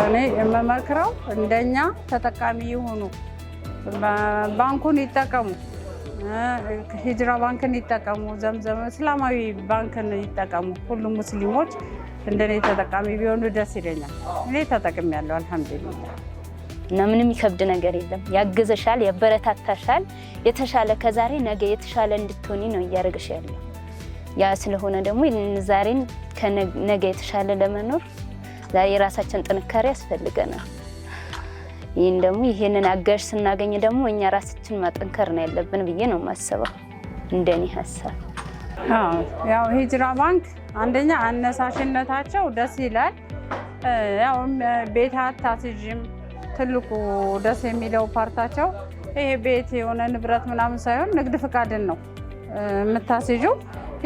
እኔ የምመክረው እንደኛ ተጠቃሚ ይሁኑ፣ ባንኩን ይጠቀሙ፣ ሂጅራ ባንክን ይጠቀሙ፣ ዘምዘም እስላማዊ ባንክን ይጠቀሙ። ሁሉም ሙስሊሞች እንደኔ ተጠቃሚ ቢሆኑ ደስ ይለኛል። እኔ ተጠቅሜያለሁ አልሐምዱሊላህ። እና ምንም ይከብድ ነገር የለም። ያግዘሻል፣ ያበረታታሻል። የተሻለ ከዛሬ ነገ የተሻለ እንድትሆኒ ነው እያደረገሽ ያለው። ያ ስለሆነ ደግሞ ዛሬን ከነገ የተሻለ ለመኖር ዛሬ የራሳችን ጥንካሬ ያስፈልገናል። ይህን ደግሞ ይሄንን አጋዥ ስናገኝ ደግሞ እኛ ራሳችን ማጠንከር ነው ያለብን ብዬ ነው የማስበው እንደኔ ሀሳብ። ያው ሂጅራ ባንክ አንደኛ አነሳሽነታቸው ደስ ይላል። ያው ቤት አታስይዥም። ትልቁ ደስ የሚለው ፓርታቸው ይሄ ቤት የሆነ ንብረት ምናምን ሳይሆን ንግድ ፍቃድን ነው የምታስይዡ።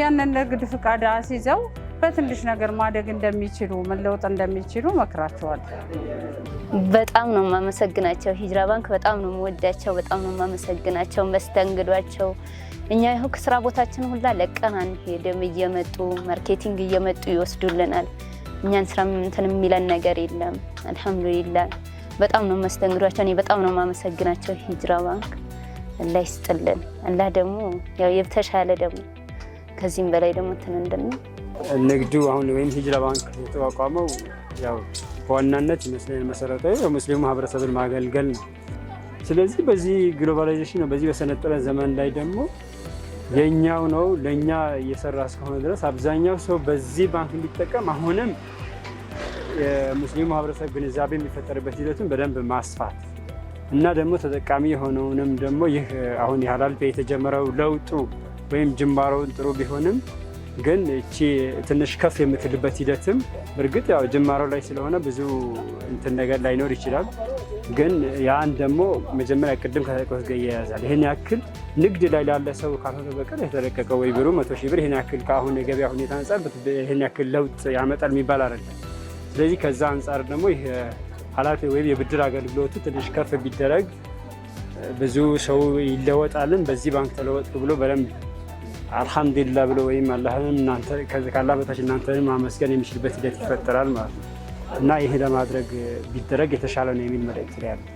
ያንን ንግድ ፍቃድ አስይዘው በትንሽ ነገር ማደግ እንደሚችሉ መለወጥ እንደሚችሉ መክራቸዋል። በጣም ነው የማመሰግናቸው ሂጅራ ባንክ በጣም ነው የምወዳቸው፣ በጣም ነው የማመሰግናቸው። መስተንግዷቸው እኛ ይኸው ከስራ ቦታችን ሁላ ለቀን አንሄድም፣ እየመጡ ማርኬቲንግ እየመጡ ይወስዱልናል። እኛን ስራ እንትን የሚለን ነገር የለም። አልሐምዱሊላህ በጣም ነው መስተንግዷቸው። እኔ በጣም ነው የማመሰግናቸው ሂጅራ ባንክ። አላህ ይስጥልን። አላህ ደግሞ ያው የተሻለ ደግሞ ከዚህም በላይ ደግሞ እንትን እንደምን ንግዱ አሁን ወይም ሂጅራ ባንክ የተቋቋመው ያው በዋናነት ይመስለኛል መሰረታዊ የሙስሊሙ ማህበረሰብን ማገልገል ነው። ስለዚህ በዚህ ግሎባላይዜሽን ነው በዚህ በሰነጠረ ዘመን ላይ ደግሞ የኛው ነው ለኛ እየሰራ እስከሆነ ድረስ አብዛኛው ሰው በዚህ ባንክ እንዲጠቀም አሁንም የሙስሊሙ ማህበረሰብ ግንዛቤ የሚፈጠርበት ሂደቱን በደንብ ማስፋት እና ደግሞ ተጠቃሚ የሆነውንም ደግሞ ይህ አሁን የሀላል ፔይ የተጀመረው ለውጡ ወይም ጅማሮውን ጥሩ ቢሆንም ግን እቺ ትንሽ ከፍ የምትልበት ሂደትም እርግጥ ያው ጅማሮ ላይ ስለሆነ ብዙ እንትን ነገር ላይኖር ይችላል። ግን ያን ደግሞ መጀመሪያ ቅድም ከተጠቀሰው ጋር ይያያዛል። ይሄን ያክል ንግድ ላይ ላለ ሰው ካልሆነ በቀር የተለቀቀው ወይ ብሩ 100,000 ብር ይሄን ያክል ከአሁን የገበያ ሁኔታ አንጻር ይሄን ያክል ለውጥ ያመጣል የሚባል አይደለም። ስለዚህ ከዛ አንጻር ደግሞ ይሄ ሀላፊ ወይም የብድር አገልግሎቱ ትንሽ ከፍ ቢደረግ ብዙ ሰው ይለወጣልን። በዚህ ባንክ ተለወጥኩ ብሎ በደንብ አልሐምዱሊላህ ብሎ ወይም አላህን እናንተ ከዚህ ካላ በታች እናንተን ማመስገን የሚችልበት ሂደት ይፈጠራል ማለት ነው እና ይሄ ለማድረግ ቢደረግ የተሻለ ነው የሚል መልእክት ያለው።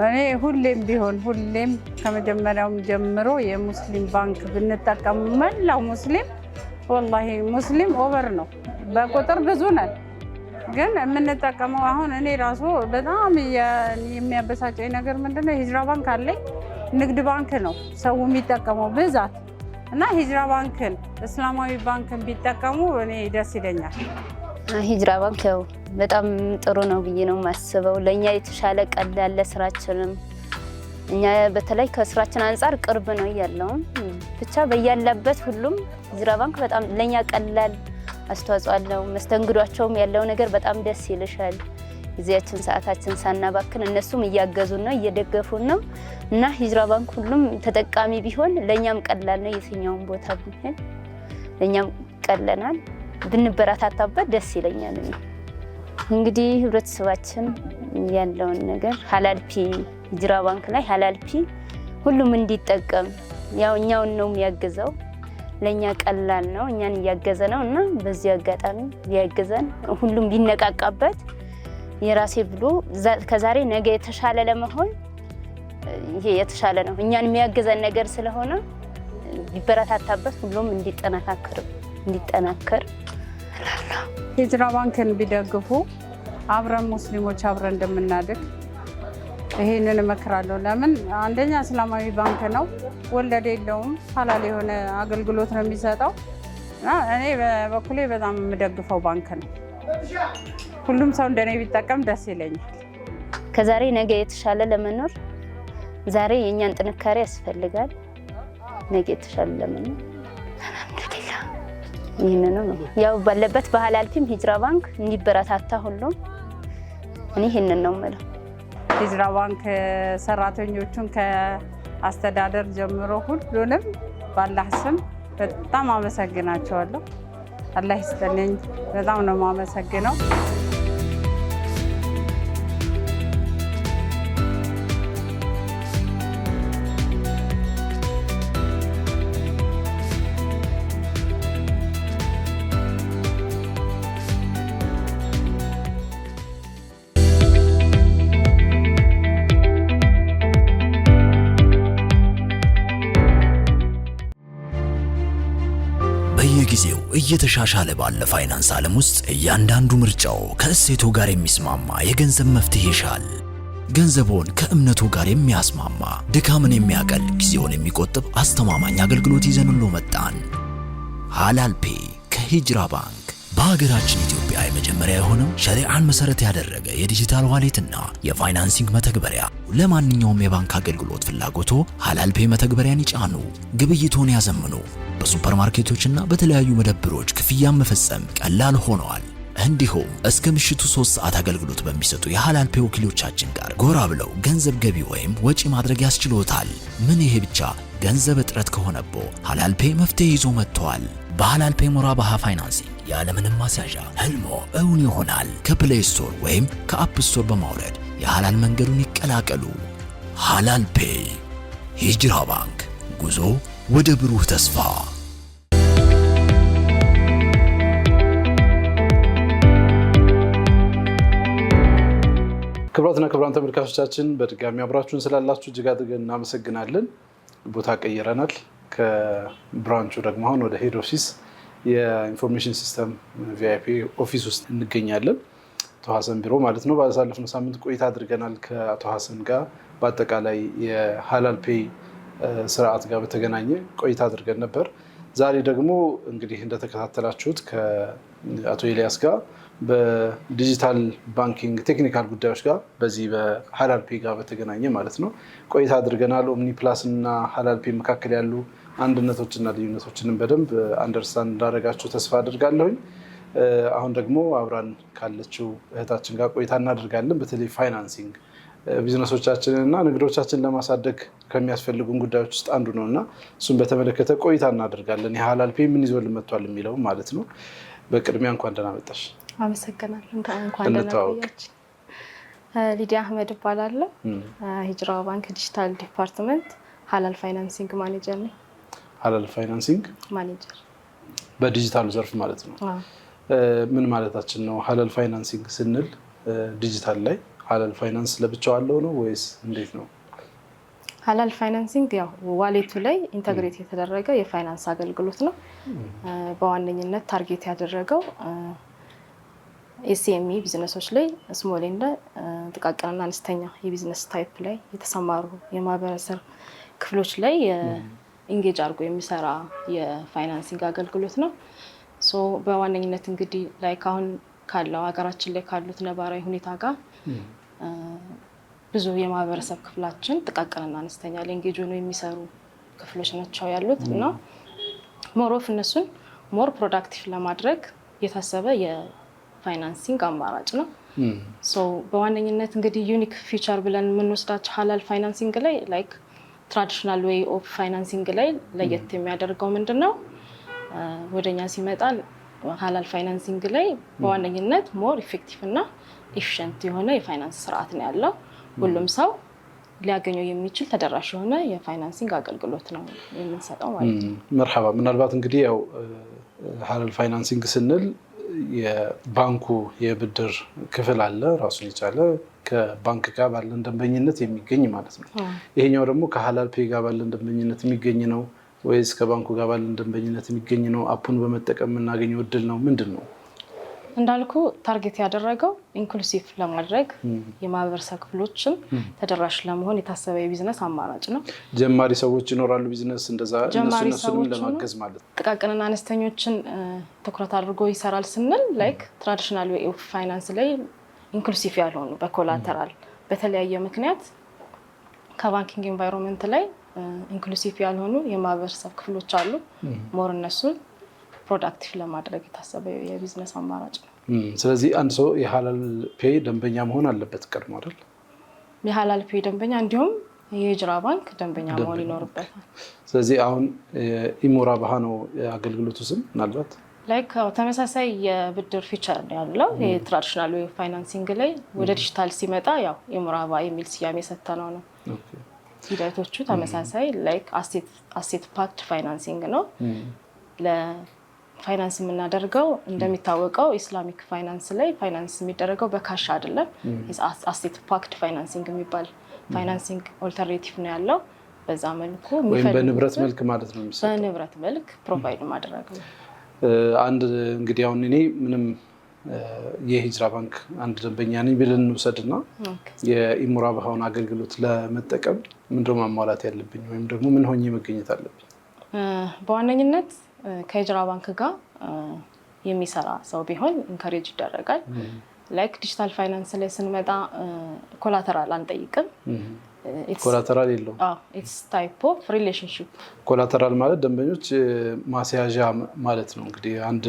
እኔ ሁሌም ቢሆን ሁሌም ከመጀመሪያውም ጀምሮ የሙስሊም ባንክ ብንጠቀም መላው ሙስሊም ወላሂ ሙስሊም ኦቨር ነው በቁጥር ብዙ ነን፣ ግን የምንጠቀመው አሁን እኔ ራሱ በጣም የሚያበሳጨኝ ነገር ምንድነው ሂጅራ ባንክ አለኝ፣ ንግድ ባንክ ነው ሰው የሚጠቀመው ብዛት እና ሂጅራ ባንክን እስላማዊ ባንክን ቢጠቀሙ እኔ ደስ ይለኛል። ሂጅራ ባንክ ያው በጣም ጥሩ ነው ብዬ ነው የማስበው። ለእኛ የተሻለ ቀላል ለስራችንም እኛ በተለይ ከስራችን አንፃር ቅርብ ነው ያለው። ብቻ በያለበት ሁሉም ሂጅራ ባንክ በጣም ለኛ ቀላል አስተዋጽኦ አለው። መስተንግዷቸውም ያለው ነገር በጣም ደስ ይልሻል። ጊዜያችን ሰዓታችን ሳናባክን እነሱም እያገዙን ነው እየደገፉን ነው እና ሂጅራ ባንክ ሁሉም ተጠቃሚ ቢሆን ለኛም ቀላል ነው። የትኛውን ቦታ ቢሆን ለኛም ቀለናል። ብንበረታታበት ደስ ይለኛል። እንግዲህ ህብረተሰባችን ያለውን ነገር ሀላልፒ ሂጅራ ባንክ ላይ ሀላልፒ ሁሉም እንዲጠቀም ያው እኛውን ነው የሚያገዘው። ለኛ ቀላል ነው እኛን እያገዘ ነው እና በዚህ አጋጣሚ ያገዘን ሁሉም ቢነቃቃበት የራሴ ብሎ ከዛሬ ነገ የተሻለ ለመሆን ይሄ የተሻለ ነው። እኛን የሚያገዘን ነገር ስለሆነ ቢበረታታበት ሁሉም እንዲጠናከር ሂጅራ ባንክን ቢደግፉ አብረን ሙስሊሞች አብረን እንደምናድግ ይሄንን እመክራለሁ። ለምን አንደኛ እስላማዊ ባንክ ነው፣ ወለድ የለውም፣ ሐላል የሆነ አገልግሎት ነው የሚሰጠው እና እኔ በበኩሌ በጣም የምደግፈው ባንክ ነው። ሁሉም ሰው እንደኔ ቢጠቀም ደስ ይለኛል። ከዛሬ ነገ የተሻለ ለመኖር ዛሬ የኛን ጥንካሬ ያስፈልጋል። ነገ የተሻለ ለመኖር አልሐምዱሊላህ ይሄንን ነው ያው ባለበት በሐላልፒም ሂጅራ ባንክ እንዲበረታታ ሁሉም እኔ ይሄንን ነው የምለው። ሂጅራ ባንክ ሰራተኞቹን ከአስተዳደር ጀምሮ ሁሉንም ባላህ ስም በጣም አመሰግናቸዋለሁ። አላህ ይስጥልኝ። በጣም ነው የማመሰግነው። በየጊዜው እየተሻሻለ ባለ ፋይናንስ ዓለም ውስጥ እያንዳንዱ ምርጫው ከእሴቱ ጋር የሚስማማ የገንዘብ መፍትሄ ይሻል። ገንዘቦን ከእምነቱ ጋር የሚያስማማ ድካምን የሚያቀል ጊዜውን የሚቆጥብ አስተማማኝ አገልግሎት ይዘንሎ መጣን። ሀላል ፔይ ከሂጅራ ባንክ በሀገራችን ኢትዮጵያ የመጀመሪያ የሆነው ሸሪዓን መሰረት ያደረገ የዲጂታል ዋሌትና የፋይናንሲንግ መተግበሪያ። ለማንኛውም የባንክ አገልግሎት ፍላጎቶ ሀላል ፔይ መተግበሪያን ይጫኑ፣ ግብይቶን ያዘምኑ። በሱፐርማርኬቶችና በተለያዩ መደብሮች ክፍያን መፈጸም ቀላል ሆነዋል። እንዲሁም እስከ ምሽቱ 3 ሰዓት አገልግሎት በሚሰጡ የሀላል ፔይ ወኪሎቻችን ጋር ጎራ ብለው ገንዘብ ገቢ ወይም ወጪ ማድረግ ያስችሎታል። ምን ይሄ ብቻ! ገንዘብ እጥረት ከሆነቦ ሀላል ፔይ መፍትሄ ይዞ መጥቷል። በሀላል ፔይ ሙራባሃ ፋይናንሲንግ ያለምንም ማስያዣ ህልሞ እውን ይሆናል። ከፕሌይ ስቶር ወይም ከአፕ ስቶር በማውረድ የሀላል መንገዱን ይቀላቀሉ። ሀላል ፔይ ሂጅራ ባንክ፣ ጉዞ ወደ ብሩህ ተስፋ። ክቡራትና ክቡራን ተመልካቾቻችን በድጋሚ አብራችሁን ስላላችሁ እጅግ አድርገን እናመሰግናለን። ቦታ ቀይረናል። ከብራንቹ ደግሞ አሁን ወደ ሄድ ኦፊስ የኢንፎርሜሽን ሲስተም ቪአይፒ ኦፊስ ውስጥ እንገኛለን። አቶ ሀሰን ቢሮ ማለት ነው። ባሳለፍነው ሳምንት ቆይታ አድርገናል ከአቶ ሀሰን ጋር በአጠቃላይ የሀላል ፔይ ስርዓት ጋር በተገናኘ ቆይታ አድርገን ነበር። ዛሬ ደግሞ እንግዲህ እንደተከታተላችሁት ከአቶ ኤልያስ ጋር በዲጂታል ባንኪንግ ቴክኒካል ጉዳዮች ጋር በዚህ በሀላል ፔይ ጋር በተገናኘ ማለት ነው ቆይታ አድርገናል። ኦምኒ ፕላስ እና ሀላል ፔይ መካከል ያሉ አንድነቶችና ልዩነቶችንም በደንብ አንደርስታንድ እንዳደረጋችሁ ተስፋ አድርጋለሁኝ። አሁን ደግሞ አብራን ካለችው እህታችን ጋር ቆይታ እናደርጋለን። በተለይ ፋይናንሲንግ ቢዝነሶቻችንን እና ንግዶቻችንን ለማሳደግ ከሚያስፈልጉን ጉዳዮች ውስጥ አንዱ ነው እና እሱን በተመለከተ ቆይታ እናደርጋለን። የሀላል ፔይ ምን ይዞልን መጥቷል የሚለው ማለት ነው። በቅድሚያ እንኳን ደህና መጣሽ። አመሰግናለሁ። እንኳን ደህና ቆያችሁ። ሊዲያ አህመድ እባላለሁ። ሂጅራ ባንክ ዲጂታል ዲፓርትመንት ሀላል ፋይናንሲንግ ማኔጀር ነኝ። ሀላል ፋይናንሲንግ ማኔጀር በዲጂታሉ ዘርፍ ማለት ነው። ምን ማለታችን ነው? ሀላል ፋይናንሲንግ ስንል ዲጂታል ላይ ሀላል ፋይናንስ ለብቻው አለው ነው ወይስ እንዴት ነው? ሀላል ፋይናንሲንግ ያው ዋሌቱ ላይ ኢንተግሬት የተደረገ የፋይናንስ አገልግሎት ነው። በዋነኝነት ታርጌት ያደረገው ኤስኤምኢ ቢዝነሶች ላይ ስሞል ኤንድ ጥቃቅንና አነስተኛ የቢዝነስ ታይፕ ላይ የተሰማሩ የማህበረሰብ ክፍሎች ላይ ኢንጌጅ አድርጎ የሚሰራ የፋይናንሲንግ አገልግሎት ነው። ሶ በዋነኝነት እንግዲህ ላይ አሁን ካለው ሀገራችን ላይ ካሉት ነባራዊ ሁኔታ ጋር ብዙ የማህበረሰብ ክፍላችን ጥቃቅንና አነስተኛ ላይ ኤንጌጅ ሆነው የሚሰሩ ክፍሎች ናቸው ያሉት እና ሞሮፍ እነሱን ሞር ፕሮዳክቲቭ ለማድረግ የታሰበ የፋይናንሲንግ አማራጭ ነው። ሶ በዋነኝነት እንግዲህ ዩኒክ ፊቸር ብለን የምንወስዳቸው ሀላል ፋይናንሲንግ ላይ ላይክ ትራዲሽናል ዌይ ኦፍ ፋይናንሲንግ ላይ ለየት የሚያደርገው ምንድነው? ወደኛ ሲመጣ ሀላል ፋይናንሲንግ ላይ በዋነኝነት ሞር ኢፌክቲቭ እና ኤፊሽንት የሆነ የፋይናንስ ስርዓት ነው ያለው። ሁሉም ሰው ሊያገኘው የሚችል ተደራሽ የሆነ የፋይናንሲንግ አገልግሎት ነው የምንሰጠው ማለት ነው። መርሐባ። ምናልባት እንግዲህ ያው ሀላል ፋይናንሲንግ ስንል የባንኩ የብድር ክፍል አለ ራሱን የቻለ ከባንክ ጋር ባለን ደንበኝነት የሚገኝ ማለት ነው። ይሄኛው ደግሞ ከሀላል ፔይ ጋር ባለን ደንበኝነት የሚገኝ ነው ወይስ ከባንኩ ጋር ባለን ደንበኝነት የሚገኝ ነው? አፑን በመጠቀም የምናገኘው እድል ነው ምንድን ነው? እንዳልኩ ታርጌት ያደረገው ኢንክሉሲቭ ለማድረግ የማህበረሰብ ክፍሎችን ተደራሽ ለመሆን የታሰበ የቢዝነስ አማራጭ ነው። ጀማሪ ሰዎች ይኖራሉ ቢዝነስ እንደዛ እነሱንም ለማገዝ ማለት ነው። ጥቃቅንና አነስተኞችን ትኩረት አድርጎ ይሰራል ስንል ላይክ ትራዲሽናል ዌይ ኦፍ ፋይናንስ ላይ ኢንክሉሲቭ ያልሆኑ በኮላተራል በተለያየ ምክንያት ከባንኪንግ ኤንቫይሮንመንት ላይ ኢንክሉሲቭ ያልሆኑ የማህበረሰብ ክፍሎች አሉ። ሞር እነሱን ፕሮዳክቲቭ ለማድረግ የታሰበ የቢዝነስ አማራጭ ነው። ስለዚህ አንድ ሰው የሀላል ፔይ ደንበኛ መሆን አለበት ቀድሞ አይደል? የሀላል ፔይ ደንበኛ እንዲሁም የሂጅራ ባንክ ደንበኛ መሆን ይኖርበታል። ስለዚህ አሁን ኢሙራባሃ ነው አገልግሎቱ ስም ምናልባት ላይክ ተመሳሳይ የብድር ፊቸር ነው ያለው። የትራዲሽናል ዌይ ፋይናንሲንግ ላይ ወደ ዲጂታል ሲመጣ ያው ኢሙራባሃ የሚል ስያሜ ሰጥተነው ነው። ሂደቶቹ ተመሳሳይ ላይክ አሴት ፓክድ ፋይናንሲንግ ነው። ለፋይናንስ የምናደርገው እንደሚታወቀው ኢስላሚክ ፋይናንስ ላይ ፋይናንስ የሚደረገው በካሽ አይደለም። አሴት ፓክድ ፋይናንሲንግ የሚባል ፋይናንሲንግ ኦልተርኔቲቭ ነው ያለው። በዛ መልኩ ወይም በንብረት መልክ ማለት ነው የሚሰጠው። በንብረት መልክ ፕሮቫይድ ማድረግ ነው። አንድ እንግዲህ አሁን እኔ ምንም የሂጅራ ባንክ አንድ ደንበኛ ነኝ ብለን እንውሰድና የኢሙራባሃውን አገልግሎት ለመጠቀም ምንድነው ማሟላት ያለብኝ ወይም ደግሞ ምን ሆኜ መገኘት አለብኝ? በዋነኝነት ከሂጅራ ባንክ ጋር የሚሰራ ሰው ቢሆን ኢንካሬጅ ይደረጋል። ላይክ ዲጂታል ፋይናንስ ላይ ስንመጣ ኮላተራል አንጠይቅም። ኮላተራል የለውም። ኢትስ ታይፕ ኦፍ ሪሌሽንሺፕ። ኮላተራል ማለት ደንበኞች ማስያዣ ማለት ነው። እንግዲህ አንድ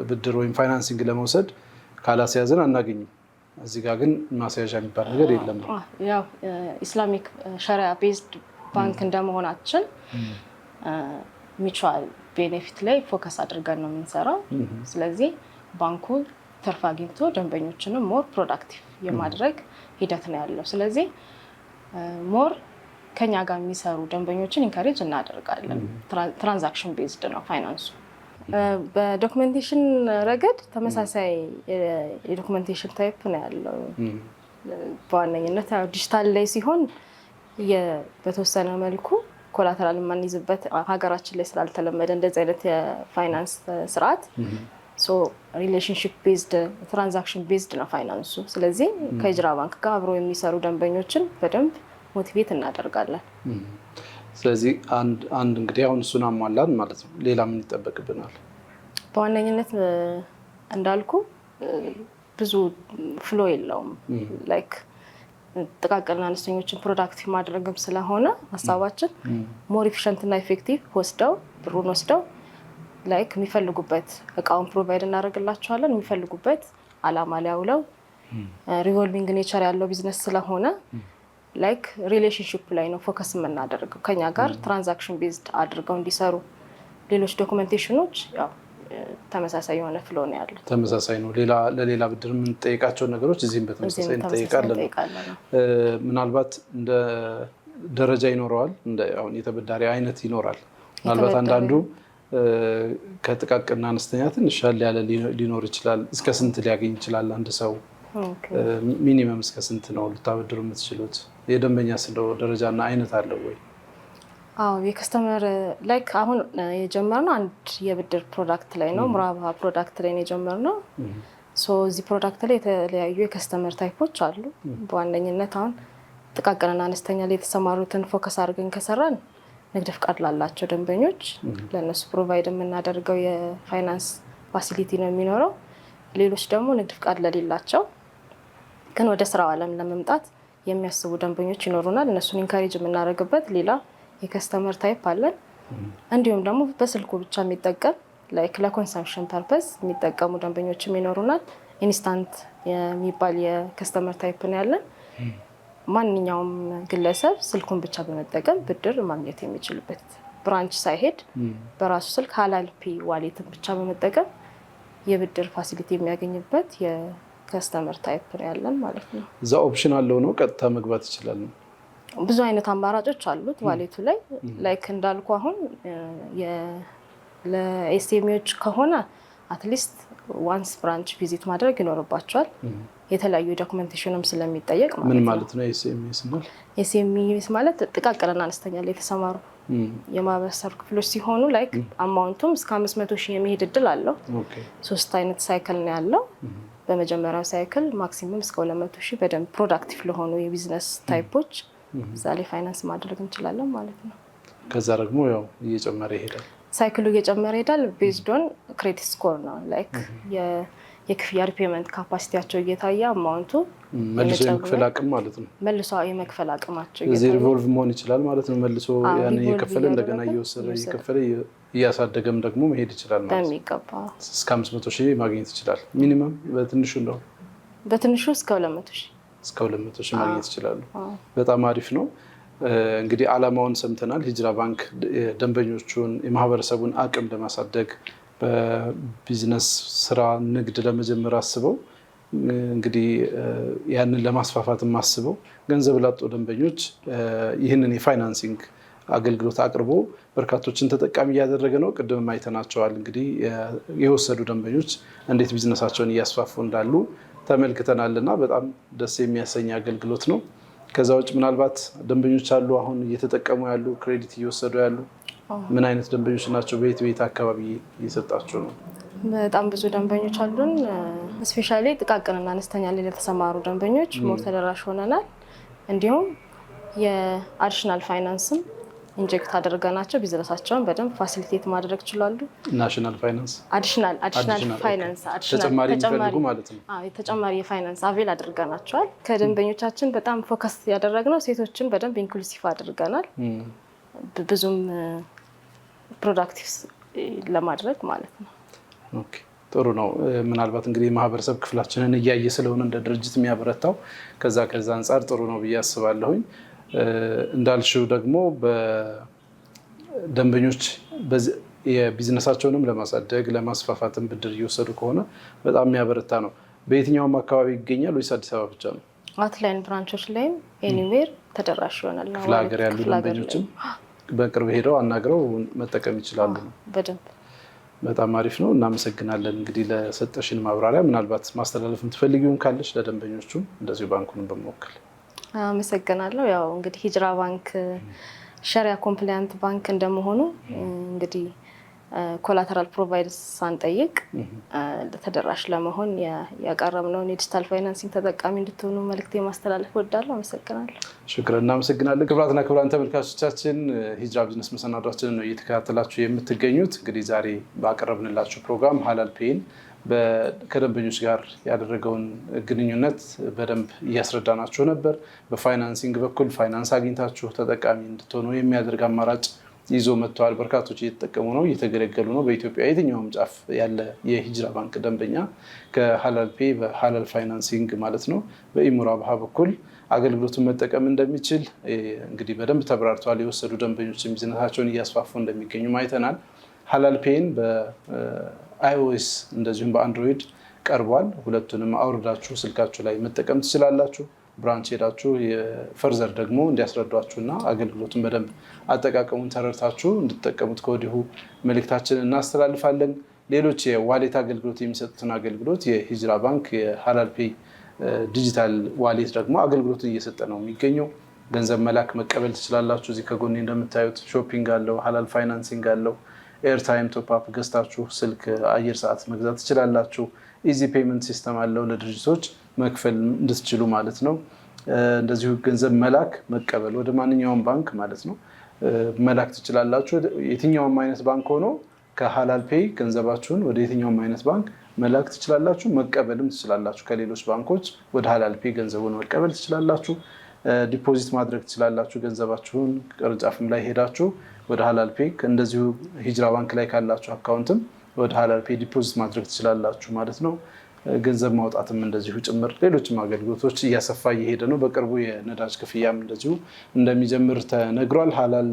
ብድር ወይም ፋይናንሲንግ ለመውሰድ ካላስያዝን አናገኝም። እዚህ ጋር ግን ማስያዣ የሚባል ነገር የለም። ያው ኢስላሚክ ሸሪዓ ቤዝድ ባንክ እንደመሆናችን ሚቹዋል ቤኔፊት ላይ ፎከስ አድርገን ነው የምንሰራው። ስለዚህ ባንኩ ትርፍ አግኝቶ ደንበኞችንም ሞር ፕሮዳክቲቭ የማድረግ ሂደት ነው ያለው። ስለዚህ ሞር ከኛ ጋር የሚሰሩ ደንበኞችን ኢንካሬጅ እናደርጋለን። ትራንዛክሽን ቤዝድ ነው ፋይናንሱ። በዶክመንቴሽን ረገድ ተመሳሳይ የዶክመንቴሽን ታይፕ ነው ያለው። በዋነኝነት ዲጂታል ላይ ሲሆን በተወሰነ መልኩ ኮላተራል የማንይዝበት ሀገራችን ላይ ስላልተለመደ እንደዚህ አይነት የፋይናንስ ስርዓት ሪሌሽንሽፕ ቤዝድ ትራንዛክሽን ቤዝድ ነው ፋይናንሱ። ስለዚህ ከሂጅራ ባንክ ጋር አብሮ የሚሰሩ ደንበኞችን በደንብ ሞቲቬት እናደርጋለን። ስለዚህ አንድ እንግዲህ አሁን እሱን አሟላን ማለት ነው። ሌላ ምን ይጠበቅብናል? በዋነኝነት እንዳልኩ ብዙ ፍሎ የለውም። ላይክ ጥቃቅንና አነስተኞችን ፕሮዳክቲቭ ማድረግም ስለሆነ ሀሳባችን ሞር ኤፊሽንት እና ኢፌክቲቭ ብሩን ወስደው ላይክ የሚፈልጉበት እቃውን ፕሮቫይድ እናደርግላቸዋለን። የሚፈልጉበት አላማ ላይ አውለው ሪቮልቪንግ ኔቸር ያለው ቢዝነስ ስለሆነ ላይክ ሪሌሽንሺፕ ላይ ነው ፎከስ የምናደርገው። ከኛ ጋር ትራንዛክሽን ቤዝድ አድርገው እንዲሰሩ። ሌሎች ዶክመንቴሽኖች ያው ተመሳሳይ የሆነ ፍሎ ነው ያለው። ተመሳሳይ ነው። ለሌላ ብድር የምንጠይቃቸው ነገሮች እዚህም በተመሳሳይ እንጠይቃለን። ምናልባት እንደ ደረጃ ይኖረዋል። አሁን የተበዳሪ አይነት ይኖራል። ምናልባት አንዳንዱ ከጥቃቅንና አነስተኛ ትንሽ ሻል ያለ ሊኖር ይችላል። እስከ ስንት ሊያገኝ ይችላል አንድ ሰው? ሚኒመም እስከ ስንት ነው ልታበድሩ የምትችሉት? የደንበኛ ስለው ደረጃና አይነት አለው ወይ? የከስተመር ላይክ አሁን የጀመርነው አንድ የብድር ፕሮዳክት ላይ ነው። ሙራባሃ ፕሮዳክት ላይ ነው የጀመርነው። እዚህ ፕሮዳክት ላይ የተለያዩ የከስተመር ታይፖች አሉ። በዋነኝነት አሁን ጥቃቅንና አነስተኛ ላይ የተሰማሩትን ፎከስ አድርገን ከሰራን ንግድ ፍቃድ ላላቸው ደንበኞች ለእነሱ ፕሮቫይድ የምናደርገው የፋይናንስ ፋሲሊቲ ነው የሚኖረው። ሌሎች ደግሞ ንግድ ፍቃድ ለሌላቸው ግን ወደ ስራው ዓለም ለመምጣት የሚያስቡ ደንበኞች ይኖሩናል። እነሱን ኢንካሬጅ የምናደርግበት ሌላ የከስተመር ታይፕ አለን። እንዲሁም ደግሞ በስልኩ ብቻ የሚጠቀም ላይክ ለኮንሰምፕሽን ፐርፐስ የሚጠቀሙ ደንበኞችም ይኖሩናል። ኢንስታንት የሚባል የከስተመር ታይፕ ነው ያለን። ማንኛውም ግለሰብ ስልኩን ብቻ በመጠቀም ብድር ማግኘት የሚችልበት ብራንች ሳይሄድ በራሱ ስልክ ሀላል ፔ ዋሌትን ብቻ በመጠቀም የብድር ፋሲሊቲ የሚያገኝበት የከስተመር ታይፕ ነው ያለን ማለት ነው። እዛ ኦፕሽን አለው ነው ቀጥታ መግባት ይችላል ነው? ብዙ አይነት አማራጮች አሉት ዋሌቱ ላይ ላይክ እንዳልኩ አሁን ለኤስኤምኤዎች ከሆነ አትሊስት ዋንስ ብራንች ቪዚት ማድረግ ይኖርባቸዋል። የተለያዩ ዶክመንቴሽንም ስለሚጠየቅ ማለት ነው። ምን ማለት ነው ኤስኤምኤስ ነው? ኤስኤምኤስ ማለት ጥቃቅንና አነስተኛ ላይ የተሰማሩ የማህበረሰብ ክፍሎች ሲሆኑ ላይክ አማውንቱም እስከ 500,000 የሚሄድ እድል አለው። 3 አይነት ሳይክል ነው ያለው። በመጀመሪያው ሳይክል ማክሲመም እስከ 200,000 በደንብ ፕሮዳክቲቭ ለሆኑ የቢዝነስ ታይፖች እዛ ላይ ፋይናንስ ማድረግ እንችላለን ማለት ነው። ከዛ ደግሞ ያው እየጨመረ ይሄዳል። ሳይክሉ እየጨመረ ይሄዳል። ቤዝድ ኦን ክሬዲት ስኮር ነው ላይክ የክፍያ ሪፔመንት ካፓሲቲያቸው እየታየ አማውንቱ መልሶ የመክፈል አቅም ማለት ነው። መልሶ የመክፈል አቅማቸው እዚህ ሪቮልቭ መሆን ይችላል ማለት ነው። መልሶ ያን እየከፈለ እንደገና እየወሰደ እየከፈለ እያሳደገም ደግሞ መሄድ ይችላል ማለት ነው። በሚገባ እስከ 500,000 ማግኘት ይችላል። ሚኒመም በትንሹ ነው በትንሹ እስከ 200,000 ማግኘት ይችላሉ። በጣም አሪፍ ነው። እንግዲህ አላማውን ሰምተናል። ሂጅራ ባንክ ደንበኞቹን የማህበረሰቡን አቅም ለማሳደግ በቢዝነስ ስራ ንግድ ለመጀመር አስበው እንግዲህ ያንን ለማስፋፋት አስበው ገንዘብ ላጡ ደንበኞች ይህንን የፋይናንሲንግ አገልግሎት አቅርቦ በርካቶችን ተጠቃሚ እያደረገ ነው። ቅድም አይተናቸዋል። እንግዲህ የወሰዱ ደንበኞች እንዴት ቢዝነሳቸውን እያስፋፉ እንዳሉ ተመልክተናልና በጣም ደስ የሚያሰኝ አገልግሎት ነው። ከዛ ውጭ ምናልባት ደንበኞች አሉ አሁን እየተጠቀሙ ያሉ ክሬዲት እየወሰዱ ያሉ ምን አይነት ደንበኞች ናቸው? በየት አካባቢ እየሰጣችሁ ነው? በጣም ብዙ ደንበኞች አሉን። ስፔሻሊ ጥቃቅንና አነስተኛ ላይ ለተሰማሩ ደንበኞች ሞር ተደራሽ ሆነናል። እንዲሁም የአዲሽናል ፋይናንስም ኢንጀክት አድርገናቸው ቢዝነሳቸውን በደንብ ፋሲሊቴት ማድረግ ይችላሉ። ናሽናል ፋይናንስ አዲሽናል ፋይናንስ ተጨማሪ የሚፈልጉ ማለት ነው። ተጨማሪ የፋይናንስ አቬል አድርገናቸዋል። ከደንበኞቻችን በጣም ፎከስ ያደረግነው ሴቶችን በደንብ ኢንክሉሲቭ አድርገናል። ብዙም ፕሮዳክቲቭ ለማድረግ ማለት ነው። ኦኬ ጥሩ ነው። ምናልባት እንግዲህ የማህበረሰብ ክፍላችንን እያየ ስለሆነ እንደ ድርጅት የሚያበረታው ከዛ አንጻር ጥሩ ነው ብዬ አስባለሁኝ። እንዳልሽው ደግሞ በደንበኞች የቢዝነሳቸውንም ለማሳደግ ለማስፋፋትን ብድር እየወሰዱ ከሆነ በጣም የሚያበረታ ነው። በየትኛውም አካባቢ ይገኛል ወይስ አዲስ አበባ ብቻ ነው? አውትላይን ብራንቾች ላይም ኤኒዌር ተደራሽ ይሆናል። ክፍለ ሀገር ያሉ ደንበኞችም በቅርብ ሄደው አናግረው መጠቀም ይችላሉ። በደንብ በጣም አሪፍ ነው። እናመሰግናለን እንግዲህ ለሰጠሽን ማብራሪያ። ምናልባት ማስተላለፍ የምትፈልጊውን ካለሽ ለደንበኞቹም እንደዚሁ ባንኩን በመወከል አመሰግናለሁ። ያው እንግዲህ ሂጅራ ባንክ ሸሪያ ኮምፕላያንት ባንክ እንደመሆኑ እንግዲህ ኮላተራል ፕሮቫይደር ሳንጠይቅ ተደራሽ ለመሆን ያቀረብነውን የዲጂታል ፋይናንሲንግ ተጠቃሚ እንድትሆኑ መልእክት ማስተላለፍ እወዳለሁ። አመሰግናለሁ። ሽክራን። እናመሰግናለን። ክቡራትና ክቡራን ተመልካቾቻችን ሂጅራ ቢዝነስ መሰናዷችንን ነው እየተከታተላችሁ የምትገኙት። እንግዲህ ዛሬ ባቀረብንላችሁ ፕሮግራም ሀላል ፔይን ከደንበኞች ጋር ያደረገውን ግንኙነት በደንብ እያስረዳናችሁ ነበር። በፋይናንሲንግ በኩል ፋይናንስ አግኝታችሁ ተጠቃሚ እንድትሆኑ የሚያደርግ አማራጭ ይዞ መጥተዋል። በርካቶች እየተጠቀሙ ነው፣ እየተገለገሉ ነው። በኢትዮጵያ የትኛውም ጫፍ ያለ የሂጅራ ባንክ ደንበኛ ከሀላል ፔይ በሀላል ፋይናንሲንግ ማለት ነው በኢሙራባሃ በኩል አገልግሎቱን መጠቀም እንደሚችል እንግዲህ በደንብ ተብራርተዋል። የወሰዱ ደንበኞችን ቢዝነሳቸውን እያስፋፉ እንደሚገኙ አይተናል። ሀላል ፔይን በአይኦኤስ እንደዚሁም በአንድሮይድ ቀርቧል። ሁለቱንም አውርዳችሁ ስልካችሁ ላይ መጠቀም ትችላላችሁ። ብራንች ሄዳችሁ ፈርዘር ደግሞ እንዲያስረዷችሁና አገልግሎቱን በደንብ አጠቃቀሙን ተረድታችሁ እንድትጠቀሙት ከወዲሁ መልእክታችንን እናስተላልፋለን። ሌሎች የዋሌት አገልግሎት የሚሰጡትን አገልግሎት የሂጅራ ባንክ የሀላል ፔይ ዲጂታል ዋሌት ደግሞ አገልግሎትን እየሰጠ ነው የሚገኘው። ገንዘብ መላክ መቀበል ትችላላችሁ። እዚህ ከጎኔ እንደምታዩት ሾፒንግ አለው፣ ሀላል ፋይናንሲንግ አለው። ኤርታይም ቶፕአፕ ገዝታችሁ ስልክ አየር ሰዓት መግዛት ትችላላችሁ። ኢዚ ፔመንት ሲስተም አለው ለድርጅቶች መክፈል እንድትችሉ ማለት ነው። እንደዚሁ ገንዘብ መላክ መቀበል ወደ ማንኛውም ባንክ ማለት ነው መላክ ትችላላችሁ። የትኛውም አይነት ባንክ ሆኖ ከሀላል ፔይ ገንዘባችሁን ወደ የትኛውም አይነት ባንክ መላክ ትችላላችሁ፣ መቀበልም ትችላላችሁ። ከሌሎች ባንኮች ወደ ሀላል ፔይ ገንዘቡን መቀበል ትችላላችሁ። ዲፖዚት ማድረግ ትችላላችሁ። ገንዘባችሁን ቅርንጫፍም ላይ ሄዳችሁ ወደ ሀላል ፔይ እንደዚሁ ሂጅራ ባንክ ላይ ካላችሁ አካውንትም ወደ ሀላል ፔይ ዲፖዚት ማድረግ ትችላላችሁ ማለት ነው። ገንዘብ ማውጣትም እንደዚሁ ጭምር ሌሎችም አገልግሎቶች እያሰፋ እየሄደ ነው። በቅርቡ የነዳጅ ክፍያም እንደዚሁ እንደሚጀምር ተነግሯል። ሀላል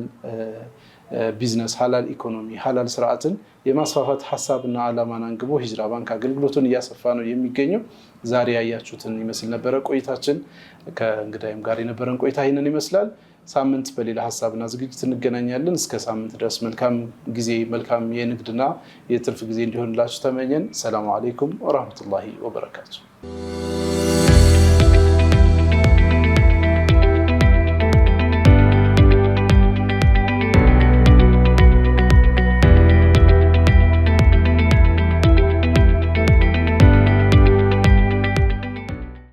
ቢዝነስ፣ ሀላል ኢኮኖሚ፣ ሀላል ስርዓትን የማስፋፋት ሀሳብና ዓላማን አንግቦ ሂጅራ ባንክ አገልግሎቱን እያሰፋ ነው የሚገኘው። ዛሬ ያያችሁትን ይመስል ነበረ ቆይታችን። ከእንግዳይም ጋር የነበረን ቆይታ ይህንን ይመስላል። ሳምንት በሌላ ሀሳብና ዝግጅት እንገናኛለን። እስከ ሳምንት ድረስ መልካም ጊዜ፣ መልካም የንግድና የትርፍ ጊዜ እንዲሆንላችሁ ተመኘን። ሰላሙ አለይኩም ወራህመቱላሂ ወበረካቱ።